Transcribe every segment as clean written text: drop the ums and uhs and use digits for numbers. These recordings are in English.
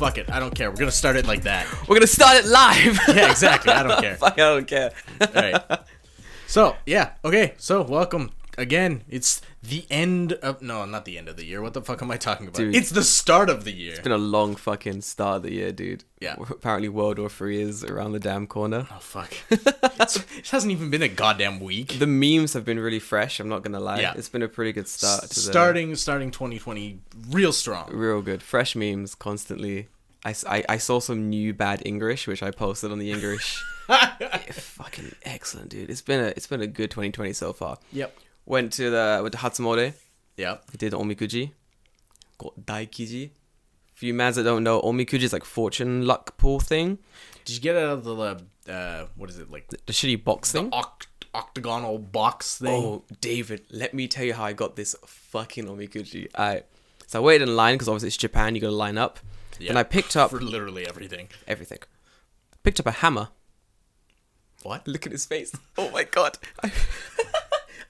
Fuck it. I don't care. We're gonna start it like that. We're gonna start it live. Yeah, exactly. I don't care. Fuck, I don't care. All right. So yeah. Okay. So welcome again. It's the end of not the end of the year. What the fuck am I talking about? Dude, it's the start of the year. It's been a long fucking start of the year, dude. Yeah. Apparently World War III is around the damn corner. Oh fuck. It hasn't even been a goddamn week. The memes have been really fresh, I'm not gonna lie. Yeah. It's been a pretty good start to starting 2020 real strong. Real good. Fresh memes constantly. I saw some new bad English, which I posted on the English. Fucking excellent, dude. It's been a good 2020 so far. Yep. Went to Hatsumode. Yep. Did omikuji. Got daikiji. For you mans that don't know, omikuji is like fortune luck pool thing. Did you get out of the what is it like the shitty box thing? Octagonal box thing? Oh, David, let me tell you how I got this fucking omikuji. So I waited in line because obviously it's Japan. You got to line up. Yeah. And I picked up for literally everything. Everything. Picked up a hammer. What? Look at his face. Oh my god.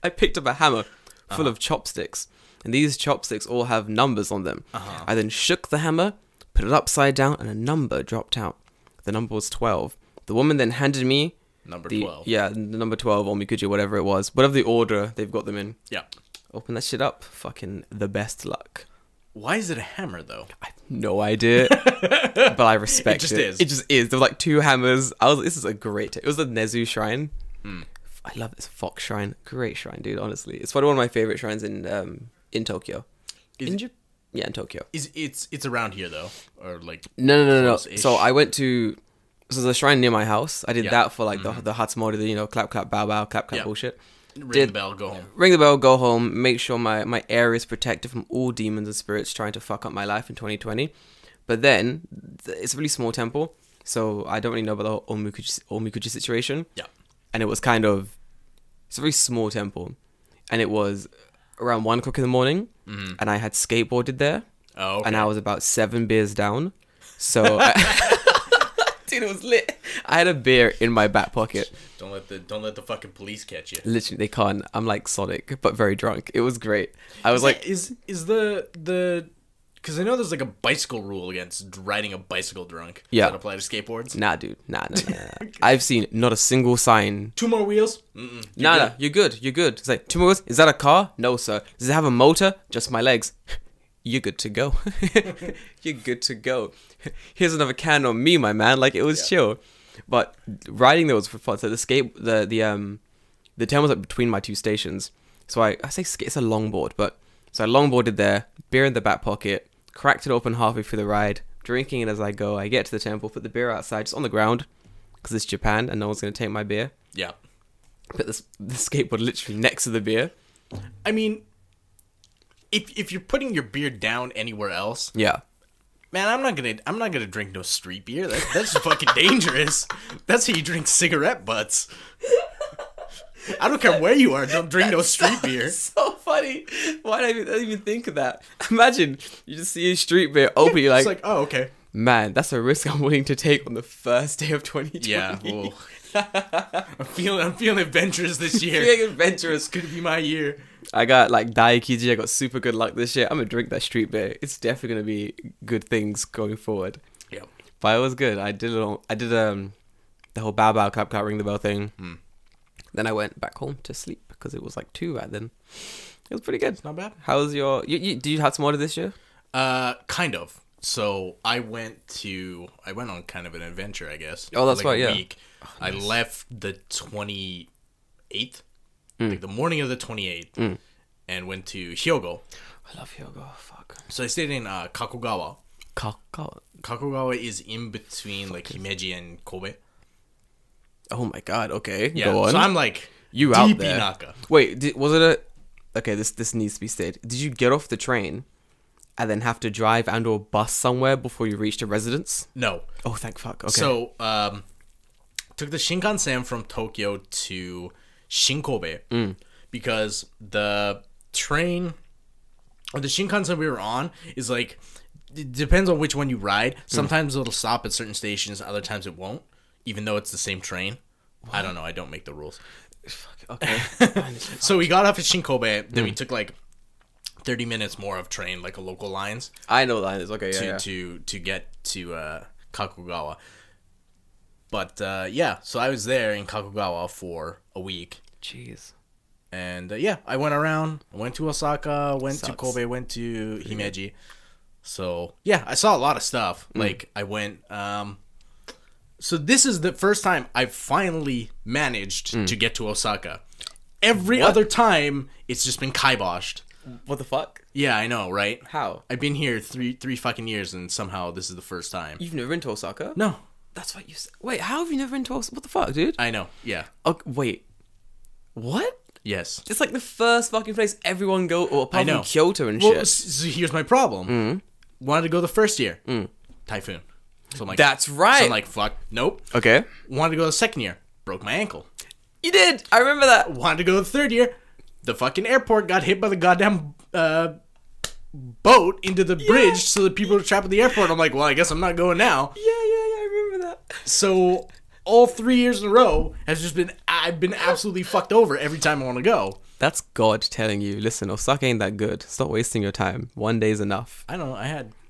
I picked up a hammer full of chopsticks. And these chopsticks all have numbers on them. I then shook the hammer, put it upside down, and a number dropped out. The number was 12. The woman then handed me... Number 12. Yeah, the number 12, omikuji, whatever it was. Whatever the order they've got them in. Yeah. Open that shit up. Fucking the best luck. Why is it a hammer, though? I have no idea. But I respect it. It just is. There were like 2 hammers. This is a great... It was a Nezu shrine. I love this Fox shrine. Great shrine, dude, honestly. It's probably one of my favorite shrines in Tokyo. Yeah, in Tokyo. It's around here, though? Or like... No. So I went to... So there's a shrine near my house. I did that for like the Hatsumode, the, clap, clap, bow, bow, clap, clap bullshit. Ring the bell, go home. Ring the bell, go home. Make sure my area is protected from all demons and spirits trying to fuck up my life in 2020. But then, it's a really small temple, so I don't really know about the whole omikuji situation. Yeah. And it was kind of... It's a very small temple. And it was around 1 o'clock in the morning, and I had skateboarded there. Oh, okay. And I was about 7 beers down. So... Dude, it was lit. I had a beer in my back pocket. Don't let the fucking police catch you. Literally, they can't. I'm like Sonic, but very drunk. It was great. I was like, is the because I know there's like a bicycle rule against riding a bicycle drunk. Yeah. Does that apply to skateboards? Nah, dude. Nah. I've seen not a single sign. 2 more wheels? Nah, you're good. It's like, 2 more wheels? Is that a car? No, sir. Does it have a motor? Just my legs. You're good to go. You're good to go. Here's another can on me, my man. Like, it was chill. But riding there was for fun. So the town was like between my 2 stations. So I say it's a longboard, but so I longboarded there, beer in the back pocket, cracked it open halfway through the ride, drinking it as I go. I get to the temple, put the beer outside, just on the ground, because it's Japan and no one's gonna take my beer. Yeah. Put the skateboard literally next to the beer. I mean, if you're putting your beer down anywhere else, yeah, man, I'm not gonna drink no street beer. That's fucking dangerous. That's how you drink cigarette butts. I don't care where you are. Don't drink no street beer. So funny. Why did I even think of that? Imagine you just see a street beer open. You're like, it's like, oh, okay. Man, that's a risk I'm willing to take on the first day of 2020. Yeah, well, I'm feeling adventurous this year. Feeling adventurous. Could be my year. I got like daikiji. I got super good luck this year. I'm gonna drink that street beer. It's definitely gonna be good things going forward. Yeah, but it was good. I did the whole bow bow clap clap ring the bell thing. Then I went back home to sleep because it was like 2 right then. It was pretty good. It's not bad. How was your... Did you have some order this year? Kind of. So I went on kind of an adventure, I guess. Oh, that's right, yeah. Week. Oh, nice. I left the 28th, like the morning of the 28th, and went to Hyogo. I love Hyogo. Fuck. So I stayed in Kakogawa. Kakogawa is in between like Himeji and Kobe. Oh my god, okay. Yeah, go on. So I'm like you deep out there. Inaka. Wait, was it a... Okay, this needs to be stated. Did you get off the train and then have to drive and or bus somewhere before you reached a residence? No. Oh, thank fuck. Okay. So, took the Shinkansen from Tokyo to Shinkobe because the train or the Shinkansen we were on is like, it depends on which one you ride. Sometimes it'll stop at certain stations, other times it won't, even though it's the same train. What? I don't know. I don't make the rules. Okay. So we got off at Shinkobe, then we took like 30 minutes more of train, like a local lines. I know that is okay. To get to Kakugawa. But yeah, so I was there in Kakugawa for a week. Jeez. And yeah, I went around. I went to Osaka, went to Sucks. Kobe, went to Himeji. So yeah, I saw a lot of stuff. Like I went. So this is the first time I've finally managed to get to Osaka. Every other time, it's just been kiboshed. What the fuck? Yeah, I know, right? How? I've been here three fucking years, and somehow this is the first time. You've never been to Osaka? No, That's what you said. Wait, how have you never been to Osaka? What the fuck, dude? I know. Yeah. Okay, wait. What? Yes. It's like the first fucking place everyone go, or apart I know. from Kyoto and Well, shit. so here's my problem. Wanted to go the first year. Typhoon. So I'm like, That's right. So I'm like, fuck, nope. Okay. Wanted to go the second year. Broke my ankle. You did. I remember that. Wanted to go the third year. The fucking airport got hit by the goddamn boat into the bridge, so the people were trapped at the airport. I'm like, well, I guess I'm not going now. Yeah, I remember that. So all 3 years in a row has just been, I've been absolutely fucked over every time I want to go. That's God telling you, listen, Osaka ain't that good. Stop wasting your time. One day's enough. I don't know.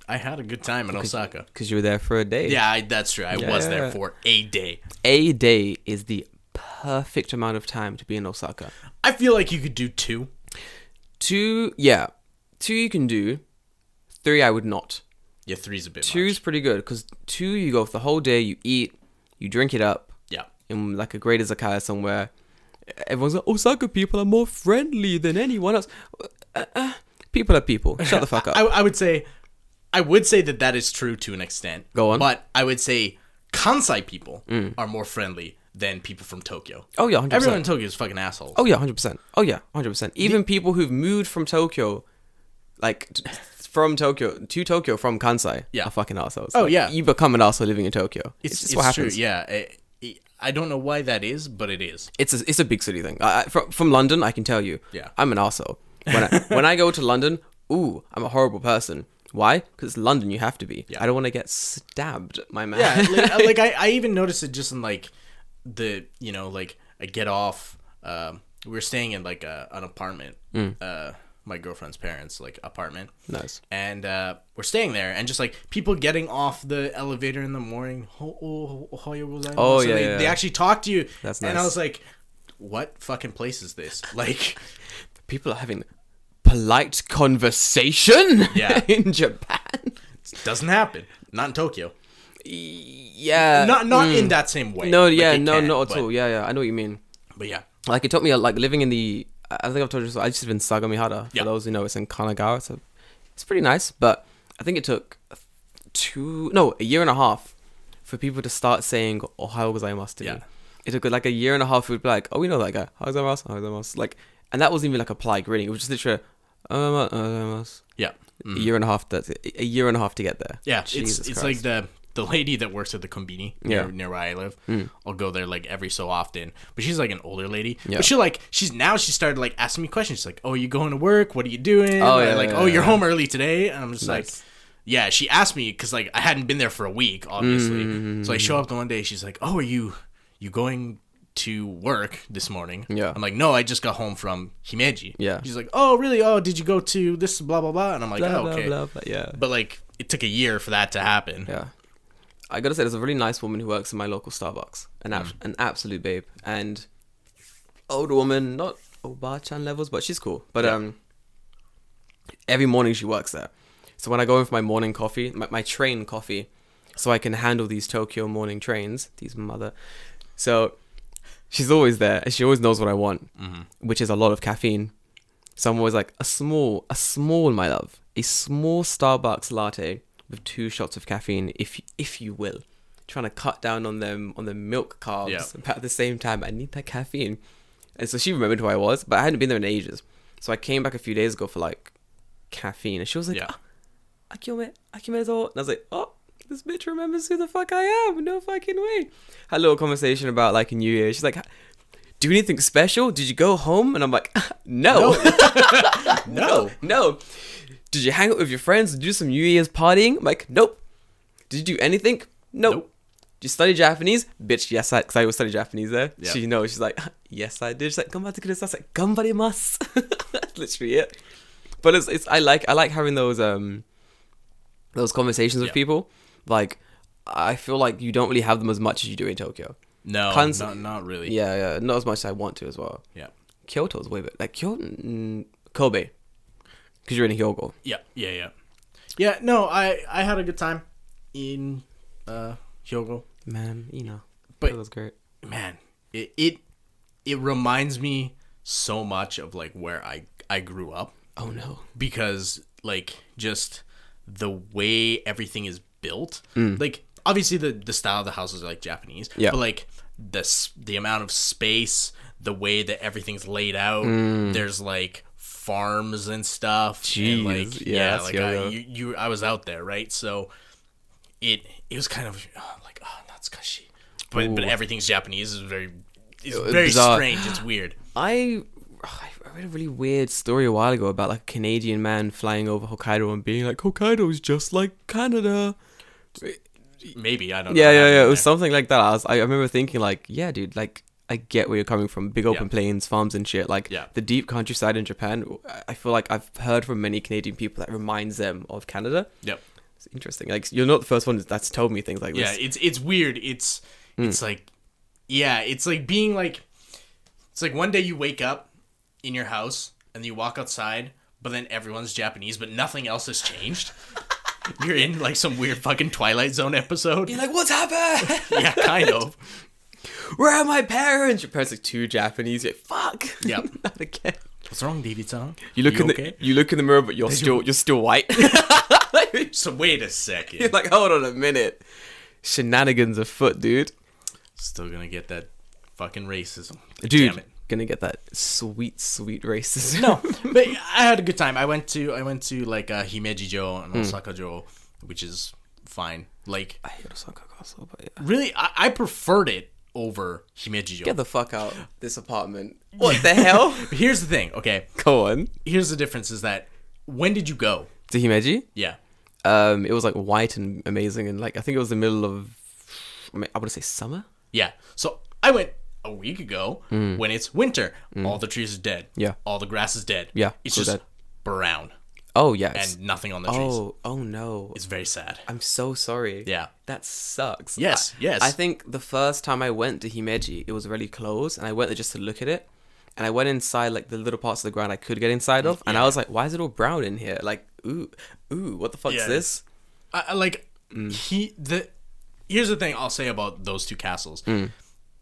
I had a good time in Osaka. Because you were there for a day. Yeah, that's true. I was there Yeah. for a day. A day is the perfect amount of time to be in Osaka. I feel like you could do 2. 2, yeah. 2 you can do. 3 I would not. Yeah, 3's a bit 2's much. pretty good. Because 2 you go for the whole day, you eat, you drink it up. Yeah. In like a great izakaya somewhere. Everyone's like, Osaka people are more friendly than anyone else. People are people. Shut the fuck up. I would say that is true to an extent. Go on. But I would say Kansai people are more friendly than people from Tokyo. Oh yeah, 100%. Everyone in Tokyo is fucking assholes. Oh yeah, 100%. Oh yeah, 100%. Even people who've moved from Tokyo, like from Tokyo to Tokyo from Kansai, Yeah. are fucking assholes. Oh, Like, yeah. you become an asshole living in Tokyo. It's just what happens. true. Yeah. I don't know why that is, but it is. It's a big city thing. From London, I can tell you. Yeah. I'm an asshole. When I go to London, ooh, I'm a horrible person. Why? Because London, you have to be. Yeah. I don't want to get stabbed, my man. Yeah, like I even noticed it just in like the, you know, like I get off. We were staying in like an apartment. My girlfriend's parents' like apartment. Nice. And we're staying there, and just like people getting off the elevator in the morning. Oh, yeah, They actually talk to you. That's And nice. I was like, what fucking place is this? Like, People are having polite conversation Yeah. in Japan. it doesn't happen. Not in Tokyo. Yeah. Not in that same way. No, Like, yeah, they no, can, not but- at all. Yeah, I know what you mean. But yeah. Like, it took me, like, living in the... I think I've told you this, I just live in Sagamihara. For Yeah. those who know, it's in Kanagawa, so it's pretty nice. But I think it took a year and a half for people to start saying Ohayou gozaimasu to Yeah. me. It took, like, a year and a half. We'd be like, oh, we know that guy. Ohayou gozaimasu, ohayou gozaimasu. Like, and that wasn't even, like, a polite greeting. It was just literally, ohayou gozaimasu. Yeah. A year and a half. A year and a half to get there. Yeah, Jesus it's Christ. like the lady that works at the kombini near where I live. I'll go there like every so often, but she's like an older lady. Yeah. But she started like asking me questions. She's like, "Oh, you going to work? What are you doing?" Oh, Or, yeah, like, yeah, "Oh, you're yeah. home early today." And I'm just like, Nice. "Yeah." She asked me because like I hadn't been there for a week, obviously. So I show up the one day. She's like, "Oh, are you going to work this morning?" Yeah. I'm like, "No, I just got home from Himeji." Yeah. She's like, "Oh, really? Oh, did you go to this blah blah blah?" And I'm like, Blah, "Oh, blah, okay." blah, blah, yeah. But like it took a year for that to happen. Yeah. I gotta say, there's a really nice woman who works in my local Starbucks. An absolute babe. And older woman, not Oba-chan levels, but she's cool. But every morning she works there. So when I go in for my morning coffee, my train coffee, so I can handle these Tokyo morning trains, So she's always there, and she always knows what I want, which is a lot of caffeine. So I'm always like, a small, my love, a small Starbucks latte with 2 shots of caffeine, if you will. Trying to cut down on the milk carbs, Yeah. but at the same time, I need that caffeine. And so she remembered who I was, but I hadn't been there in ages. So I came back a few days ago for like caffeine, and she was like, Yeah. Akimezo. And I was like, oh, this bitch remembers who the fuck I am. No fucking way. Had a little conversation about like a New Year. She's like, do anything special? Did you go home? And I'm like, no. No. Did you hang out with your friends and do some New Year's partying? I'm like, nope. Did you do anything? Nope. Did you study Japanese? Bitch, yes, because I always study Japanese there. Yeah. She knows. She's like, yes, I did. She's like, ganbatte kudasai. I was like, ganbarimasu. That's literally it. But it's I like having those conversations with people. Like, I feel like you don't really have them as much as you do in Tokyo. No, not really. Yeah, not as much as I want to as well. Yeah. Kyoto's way better. Like Kobe, because you're in Hyogo. Yeah. No, I had a good time in Hyogo. Man, But that was great. Man, it reminds me so much of like where I grew up. Oh no. Because like just the way everything is built, like obviously the style of the houses are like Japanese, but like the amount of space, the way that everything's laid out, there's like farms and stuff. Jeez, and like I was out there, right? So it was kind of like natsukashi, but everything's Japanese. It's very bizarre. strange. It's weird. I read a really weird story a while ago about like a Canadian man flying over Hokkaido and being like, Hokkaido is just like Canada. Maybe, I don't know. Yeah. It was something like that. I remember thinking like, yeah, dude, like I get where you're coming from. Big open plains, farms and shit. Like the deep countryside in Japan, I feel like I've heard from many Canadian people that reminds them of Canada. Yep. It's interesting. Like, you're not the first one that's told me things like this. Yeah, it's weird. It's like, it's like being like, it's like one day you wake up in your house and you walk outside, but then everyone's Japanese, but nothing else has changed. You're in like some weird fucking Twilight Zone episode. You're like, what's happened? Yeah, kind of. Where are my parents? Your parents are like too Japanese. You're like, fuck. Yep. Not again. What's wrong, David-san? You look in the mirror, but you're still white. So wait a second. You're like, hold on a minute. Shenanigans afoot, dude. Still gonna get that fucking racism. Dude, damn it. Gonna get that sweet racism. No, but I had a good time. I went to like Himeji-jo and Osaka-jo, which is fine. Like, I hate Osaka Castle, but yeah. Really, I preferred it over Himeji-jo. Get the fuck out of this apartment. What the hell? Here's the thing, okay? Go on. Here's the difference is that, when did you go? To Himeji? Yeah. It was like white and amazing, and like I think it was the middle of, I want to say summer? Yeah. So I went a week ago when it's winter. All the trees are dead. Yeah. All the grass is dead. Yeah. It's just dead. brown. Oh, yes. And nothing on the trees. Oh no. It's very sad. I'm so sorry. Yeah. That sucks. Yes. I think the first time I went to Himeji, it was already closed, and I went there just to look at it. And I went inside like the little parts of the ground I could get inside of, and I was like, "Why is it all brown in here? Like, ooh, what the fuck is this?" Here's the thing I'll say about those two castles.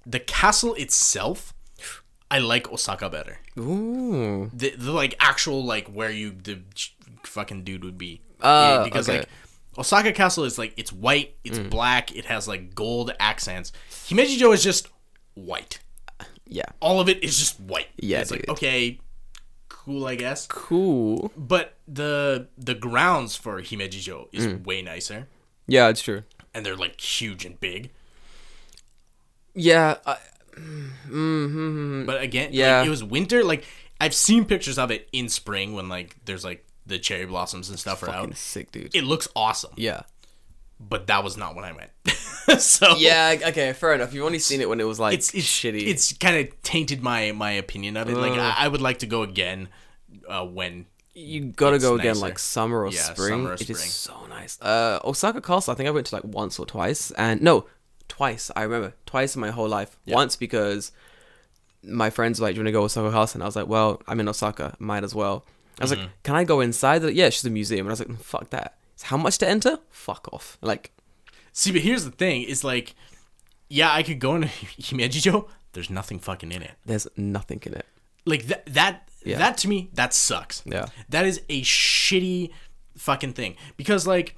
The castle itself, I like Osaka better. Ooh. The like actual like where the fucking dude would be. Because okay. like Osaka Castle is like, it's white, it's black, it has like gold accents. Himeji-jo is just white. Yeah. All of it is just white. Yeah, it's dude. like, okay, cool, I guess. Cool. But the grounds for Himeji-jo is way nicer. Yeah, it's true. And they're like huge and big. Yeah. But again, yeah. like, it was winter. Like, I've seen pictures of it in spring when like there's like the cherry blossoms and stuff are out. Sick, dude. It looks awesome. Yeah. But that was not when I went. So yeah, okay, fair enough. You've only seen it when it was like it's shitty. It's kind of tainted my opinion of it. Like I would like to go again when you gotta go again, nicer. like summer or spring. Summer or It spring. is so nice. Osaka Castle, I think I went to like once or twice, and no, twice. I remember twice in my whole life. Yeah. Once because my friends were like, "Do you want to go to Osaka Castle?" And I was like, "Well, I'm in Osaka, might as well." I was like, "Can I go inside?" They're like, yeah, it's just a museum. And I was like, "Fuck that! It's how much to enter? Fuck off!" Like, see, but here's the thing: is like, yeah, I could go into Himeji-jo. There's nothing fucking in it. there's nothing in it. Like that to me, that sucks. Yeah. That is a shitty fucking thing. Because like,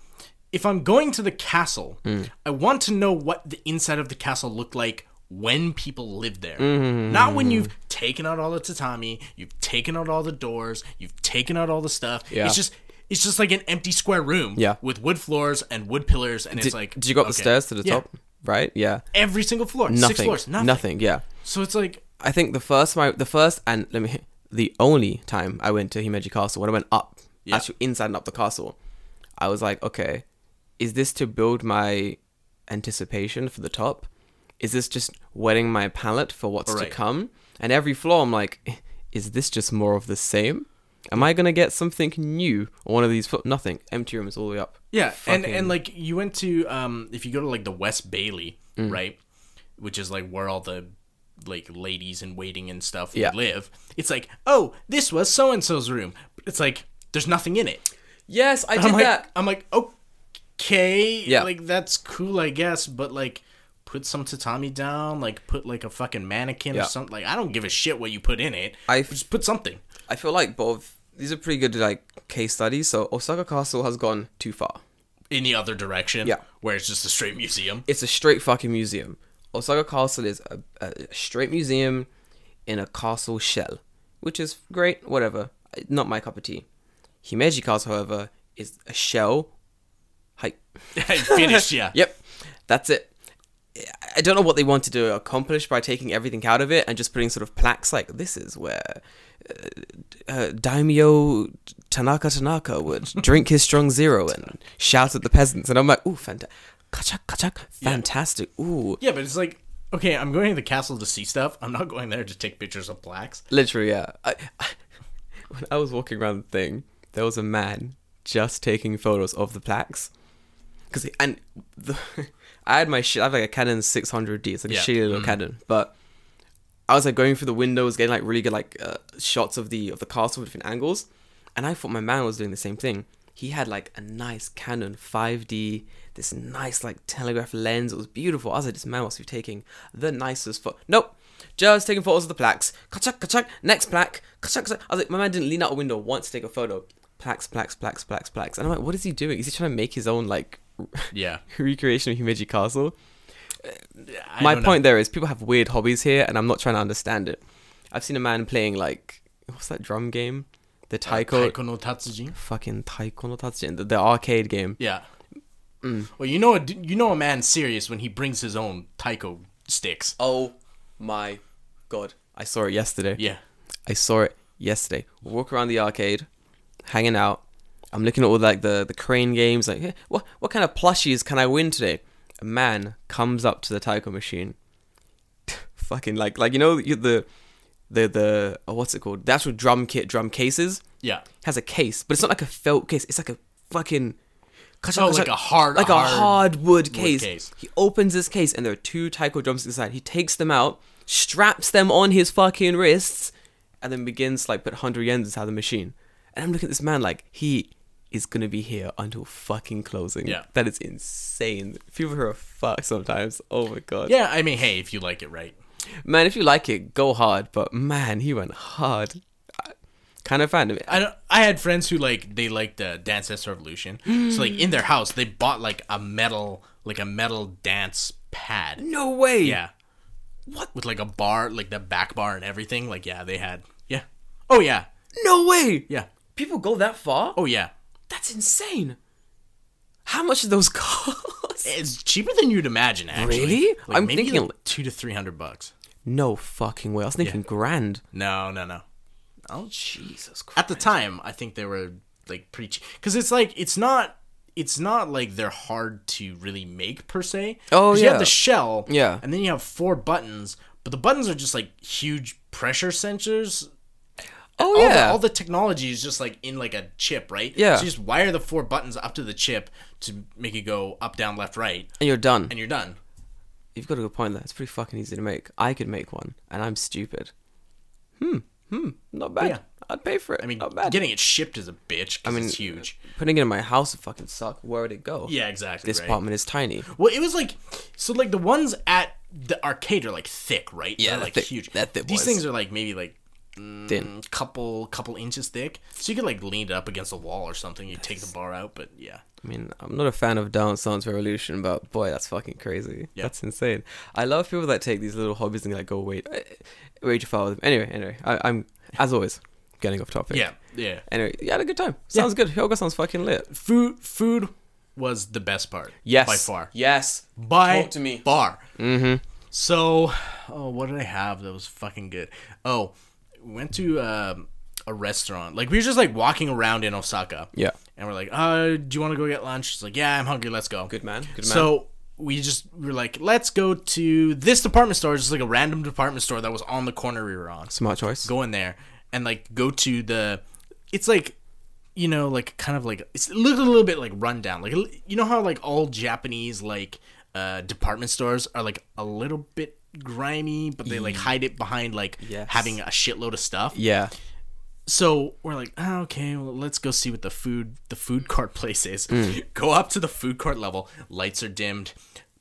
if I'm going to the castle, I want to know what the inside of the castle looked like when people lived there. Not when you've taken out all the tatami, you've taken out all the doors, you've taken out all the stuff. Yeah. It's just like an empty square room with wood floors and wood pillars, and it's like, Did you go up the stairs to the top? Right? Yeah. Every single floor. Nothing. 6 floors. Nothing. Yeah. So it's like, I think the only time I went to Himeji Castle, when I went up, actually inside and up the castle, I was like, okay, is this to build my anticipation for the top? Is this just whetting my palate for what's to come? And every floor, I'm like, is this just more of the same? Am I gonna get something new on one of these? Nothing. Empty rooms all the way up. Yeah, Fucking- and like you went to if you go to like the West Bailey, right, which is like where all the like ladies in waiting and stuff live. It's like, oh, this was so and so's room. It's like there's nothing in it. Yes, I did that. I'm like, okay, Yeah. like that's cool, I guess, but like put some tatami down, like put like a fucking mannequin or something. Like I don't give a shit what you put in it. Just put something. I feel like both these are pretty good like case studies. So Osaka Castle has gone too far. In the other direction, Yeah. where it's just a straight museum. It's a straight fucking museum. Osaka Castle is a straight museum in a castle shell, which is great, whatever. Not my cup of tea. Himeji Castle, however, is a shell. Finished, yeah. Yep, that's it. I don't know what they wanted to accomplish by taking everything out of it and just putting sort of plaques like, this is where Daimyo Tanaka would drink his strong zero and shout at the peasants. And I'm like, ooh, fantastic. Fantastic. Ooh. Yeah, but it's like, okay, I'm going to the castle to see stuff. I'm not going there to take pictures of plaques. Literally, yeah. When I was walking around the thing, there was a man just taking photos of the plaques. I had my shit. I have like a Canon 600D. It's like a shitty little Canon, but I was like going through the windows, getting like really good like shots of the castle with different angles, and I thought my man was doing the same thing. He had like a nice Canon 5D, this nice like telegraph lens. It was beautiful. I was like, this man must be taking the nicest photo. Nope, just taking photos of the plaques. Kachak, kachak, next plaque. Kachak, kachak. I was like, my man didn't lean out a window once to take a photo. Plaques. And I'm like, what is he doing? Is he trying to make his own like recreation of Himeji Castle? My point there is people have weird hobbies here, and I'm not trying to understand it. I've seen a man playing like, what's that drum game? The Taiko no Tatsujin. Fucking Taiko no Tatsujin, the arcade game. Yeah. Well, you know a man's serious when he brings his own taiko sticks. Oh my god, I saw it yesterday. Yeah. I saw it yesterday. We walk around the arcade, hanging out. I'm looking at all like the crane games. Like, hey, what kind of plushies can I win today? A man comes up to the taiko machine. Fucking like you know the what's it called? The actual drum cases. Yeah. It has a case, but it's not like a felt case. It's like a fucking like a hardwood case. He opens this case and there are 2 taiko drums inside. He takes them out, straps them on his fucking wrists, and then begins to like put 100 yens inside the machine. And I'm looking at this man like he is gonna be here until fucking closing. Yeah. That is insane. People here are fucked sometimes. Oh my god. Yeah, I mean, hey, if you like it, right? Man, if you like it, go hard. But man, he went hard. Kind of fan of it. I had friends who they liked Dance Dance Revolution. So like in their house, they bought like a metal dance pad. No way. Yeah. What? With like a bar, like the back bar and everything. Like yeah, they had. Yeah. Oh yeah. No way. Yeah. People go that far? Oh yeah. That's insane. How much do those cost? It's cheaper than you'd imagine. Actually. Really? Like, I'm maybe thinking like $200 to $300. No fucking way. I was thinking grand. No. Oh Jesus Christ. At the time, I think they were like pretty cheap because it's like it's not like they're hard to really make per se. Oh yeah. You have the shell. Yeah. And then you have 4 buttons, but the buttons are just like huge pressure sensors. Oh yeah. All the technology is just like in like a chip, right? Yeah. So you just wire the 4 buttons up to the chip to make it go up, down, left, right, And you're done. and you're done. You've got a good point there. It's pretty fucking easy to make. I could make one, and I'm stupid. Not bad. Yeah. I'd pay for it. I mean, not bad. getting it shipped is a bitch. 'Cause it's huge. Putting it in my house would fucking suck. Where would it go? Yeah, exactly. This right. apartment is tiny. Well, it was like so. Like the ones at the arcade are like thick, right? Yeah, they're they're like thick. huge. They're thick These boys. things are like maybe like Thin. couple inches thick, so you could like lean it up against a wall or something. You take the bar out, but yeah. I mean, I'm not a fan of Dance Dance Revolution, but boy, that's fucking crazy. Yeah. That's insane. I love people that take these little hobbies and like go way too far with them. Anyway, I'm as always getting off topic. Yeah. Anyway, you had a good time. Sounds good. Hyoga sounds fucking lit. Food was the best part. Yes. by far. Yes. By Talk to me. far. Mm-hmm. So, what did I have that was fucking good? Oh, we went to a restaurant. Like we were just like walking around in Osaka. Yeah. And we're like, do you want to go get lunch? It's like, yeah, I'm hungry. Let's go. Good man. So we were like, let's go to this department store. Just like a random department store that was on the corner we were on. Smart choice. Go in there and like go to the it's like, you know, like kind of like it looks a little bit like run down. Like, you know how like all Japanese like department stores are like a little bit grimy, but they like hide it behind like having a shitload of stuff. Yeah. So we're like, oh, okay, well, let's go see what the food court place is. Go up to the food court level. Lights are dimmed.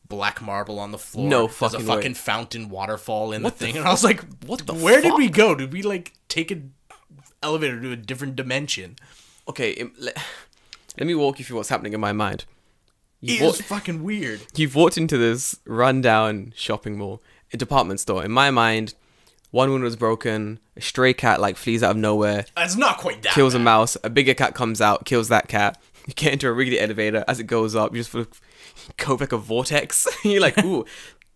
Black marble on the floor. No There's fucking a fucking way. fountain waterfall in the thing. And I was like, what the where did fuck? we go? Did we like take an elevator to a different dimension? Okay, let me walk you through what's happening in my mind. It was fucking weird. You've walked into this rundown shopping mall, a department store. In my mind, one window is broken, a stray cat like flees out of nowhere, It's not quite that kills a bad. mouse, a bigger cat comes out, kills that cat. You get into a rickety elevator. As it goes up, you just go like a vortex. You're like, ooh,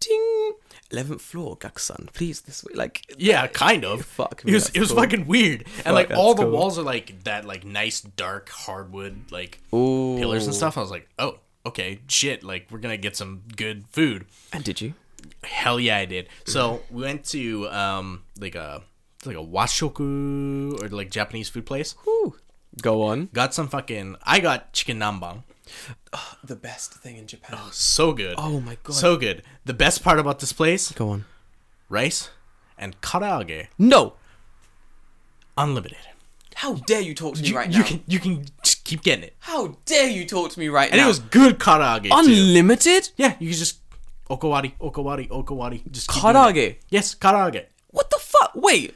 ding, 11th floor, Gaksan, please this way. Like, Yeah, kind of. Fuck It me, was that's cool. fucking weird. And like that's all the cool. walls are like that like nice dark hardwood like ooh. pillars and stuff. I was like, oh, okay, shit, like we're gonna get some good food. And did you? Hell yeah, I did. So we went to like a washoku or like Japanese food place. Ooh. Go on. Got some fucking. I got chicken nanbang. The best thing in Japan. So good. Oh my god. So good. The best part about this place: Go on. rice and karaage, No. unlimited. How dare you talk to me right you now? You can just keep getting it, How dare you talk to me right and now? it was good karaage. too. unlimited Yeah, you can just okawari. Just keep doing it. karaage. Yes, karaage. What the fuck? Wait.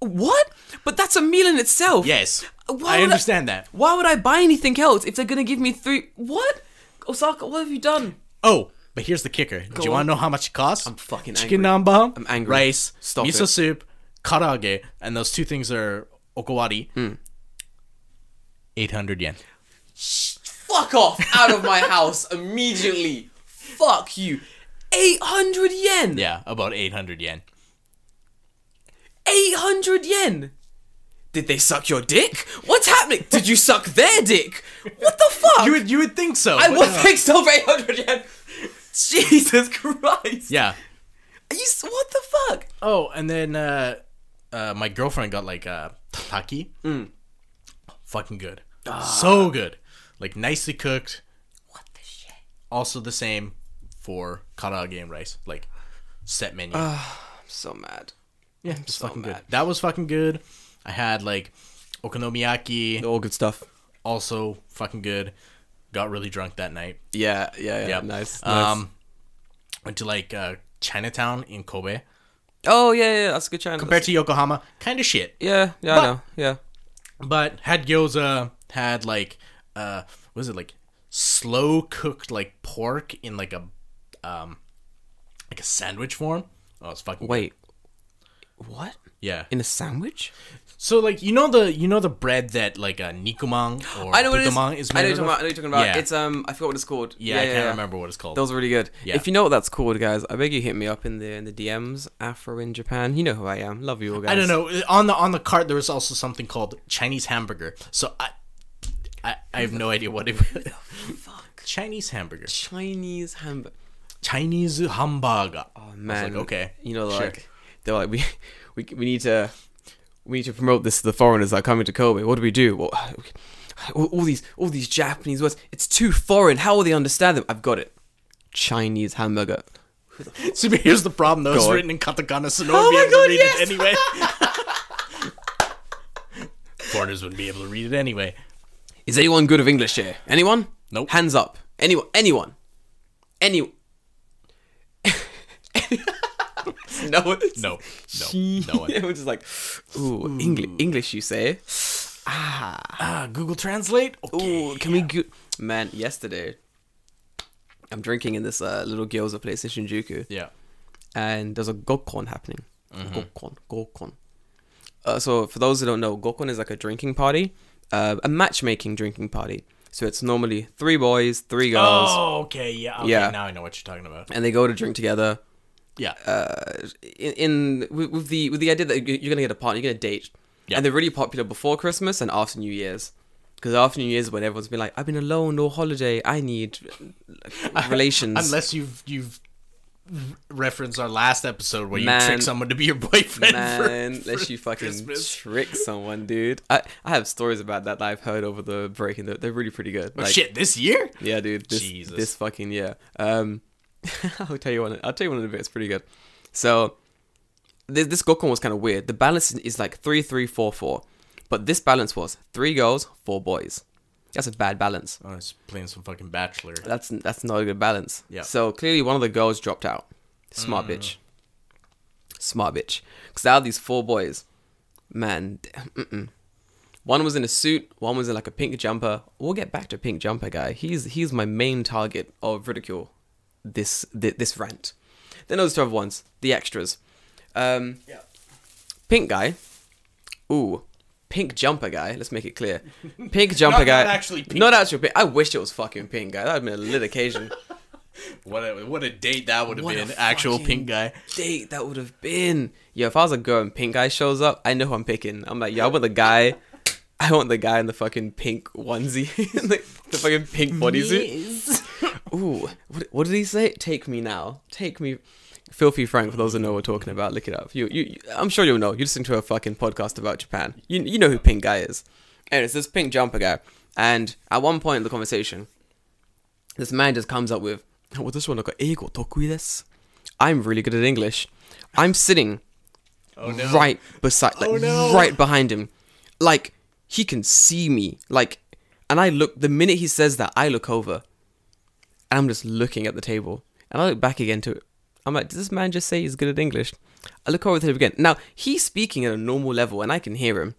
What? But that's a meal in itself. Yes, Why I would understand that. Why would I buy anything else if they're gonna give me 3? What? Osaka, what have you done? Oh, but here's the kicker. Do you on. want to know how much it costs? I'm fucking Chicken angry. nanbang, I'm angry. rice, Stop miso it. soup, karaage, and those two things are okawari. 800 yen. Fuck off out of my house immediately. Fuck you. 800 yen. Yeah, about 800 yen. 800 yen. Did they suck your dick? What's happening? Did you suck their dick? What the fuck? You would think so. I but would no. think so for 800 yen. Jesus Christ. Yeah. What the fuck? Oh, and then my girlfriend got like tataki. Fucking good. So good. Like nicely cooked. What the shit? Also the same for karaage and rice. Like set menu. I'm so mad. yeah, it's so fucking mad. good. That was fucking good. I had like okonomiyaki. All good stuff. Also fucking good. Got really drunk that night. Yeah. Yep. Nice. Went to like Chinatown in Kobe. Oh, yeah, that's a good channel. Compared to Yokohama, kind of shit. Yeah, But- I know. Yeah. But had gyoza, had like what was it, like slow cooked like pork in like a sandwich form. Oh, it's fucking good. Wait. What? Yeah. In a sandwich? So like you know the bread that like a nikuman or I know what it is. butamang is I know made what you're talking about. Yeah. It's I forgot what it's called. Yeah, I can't remember what it's called. Those are really good. Yeah. If you know what that's called, guys, I beg you hit me up in the DMs. Afro in Japan. You know who I am. Love you all, guys. I don't know. On the cart there was also something called Chinese hamburger. So I have no idea what it was. Fuck. Chinese hamburger. Chinese hamburger. Chinese hamburger. Oh man. like, okay, You know, sure. like they're like we need to promote this to the foreigners that are coming to Kobe. What do we do? Well, all these Japanese words. It's too foreign. How will they understand them? I've got it. Chinese hamburger. So here's the problem though. It's Go on. written in katakana, so no Oh one would be my able to God, read yes! it anyway. Foreigners wouldn't be able to read it anyway. Is anyone good of English here? Anyone? Nope. Hands up. Anyone? No. No. No one. Everyone's just like, ooh, English, you say? Google Translate. Okay. Ooh, can we go? Man, yesterday, I'm drinking in this little gyoza place in Shinjuku, Yeah. and there's a gokon happening. Gokon. So for those who don't know, gokon is like a drinking party, a matchmaking drinking party. So it's normally 3 boys, 3 girls, Oh, okay. Yeah. Okay, Yeah. Now I know what you're talking about. and they go to drink together. Yeah. With the idea that you're gonna get a partner, you're gonna date, Yeah. and they're really popular before Christmas and after New Year's, because after New Year's, when everyone's been like, I've been alone, no holiday, I need relations. Unless you've reference our last episode where you Man. trick someone to be your boyfriend. Unless you fucking Christmas. trick someone, dude. I have stories about that I've heard over the break, and they're really pretty good. Oh, shit, this year? Yeah, dude. Jesus. This fucking year. I'll tell you one in a bit. It's pretty good. So, this Gokon was kind of weird. The balance is like 3-3-4-4. But this balance was 3 girls, 4 boys. That's a bad balance. Oh, I was playing some fucking Bachelor. That's not a good balance. Yeah. So clearly one of the girls dropped out. Smart bitch. Because out of these 4 boys, man, one was in a suit, one was in like a pink jumper. We'll get back to pink jumper guy. He's my main target of ridicule. This rant. Then those 2 other ones, the extras. Pink guy. Ooh. Pink jumper guy. Let's make it clear. Pink jumper guy. Not actually pink. Not actual pink. I wish it was fucking pink guy. That would have been a lit occasion. What a date that would have What a been. Actual fucking pink guy. Date that would have been. Yo, if I was a girl and pink guy shows up, I know who I'm picking. I'm like, yo, I want the guy in the fucking pink onesie. the fucking pink bodysuit. Ooh, what did he say? Take me now. Take me. Filthy Frank, for those who know what we're talking about, look it up. I'm sure you'll know. You listen to a fucking podcast about Japan. You know who Pink Guy is. Anyways, this Pink Jumper guy. And at one point in the conversation, this man just comes up with, "Well, this one eigo tokui desu." I'm really good at English. I'm sitting right beside, right behind him. Like, he can see me. Like, and I look, the minute he says that, I look over. And I'm just looking at the table. And I look back again to it. I'm like, did this man just say he's good at English? I look over to him again. Now, he's speaking at a normal level and I can hear him.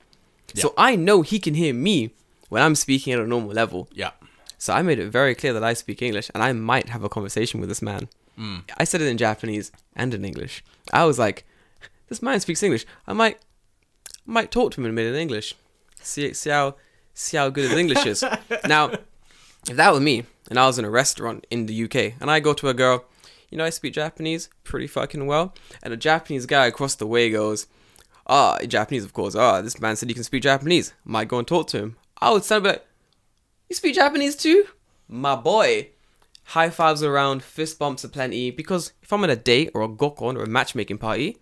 Yeah. So I know he can hear me when I'm speaking at a normal level. Yeah. So I made it very clear that I speak English and I might have a conversation with this man. I said it in Japanese and in English. I was like, this man speaks English. I might talk to him in a minute in English. See how good his English is. Now, if that were me and I was in a restaurant in the UK and I go to a girl, you know, I speak Japanese pretty fucking well. And a Japanese guy across the way goes, Japanese, of course. This man said you can speak Japanese. Might go and talk to him. I would stand like, you speak Japanese too? My boy. High fives around, fist bumps aplenty. Because if I'm on a date or a gokon or a matchmaking party,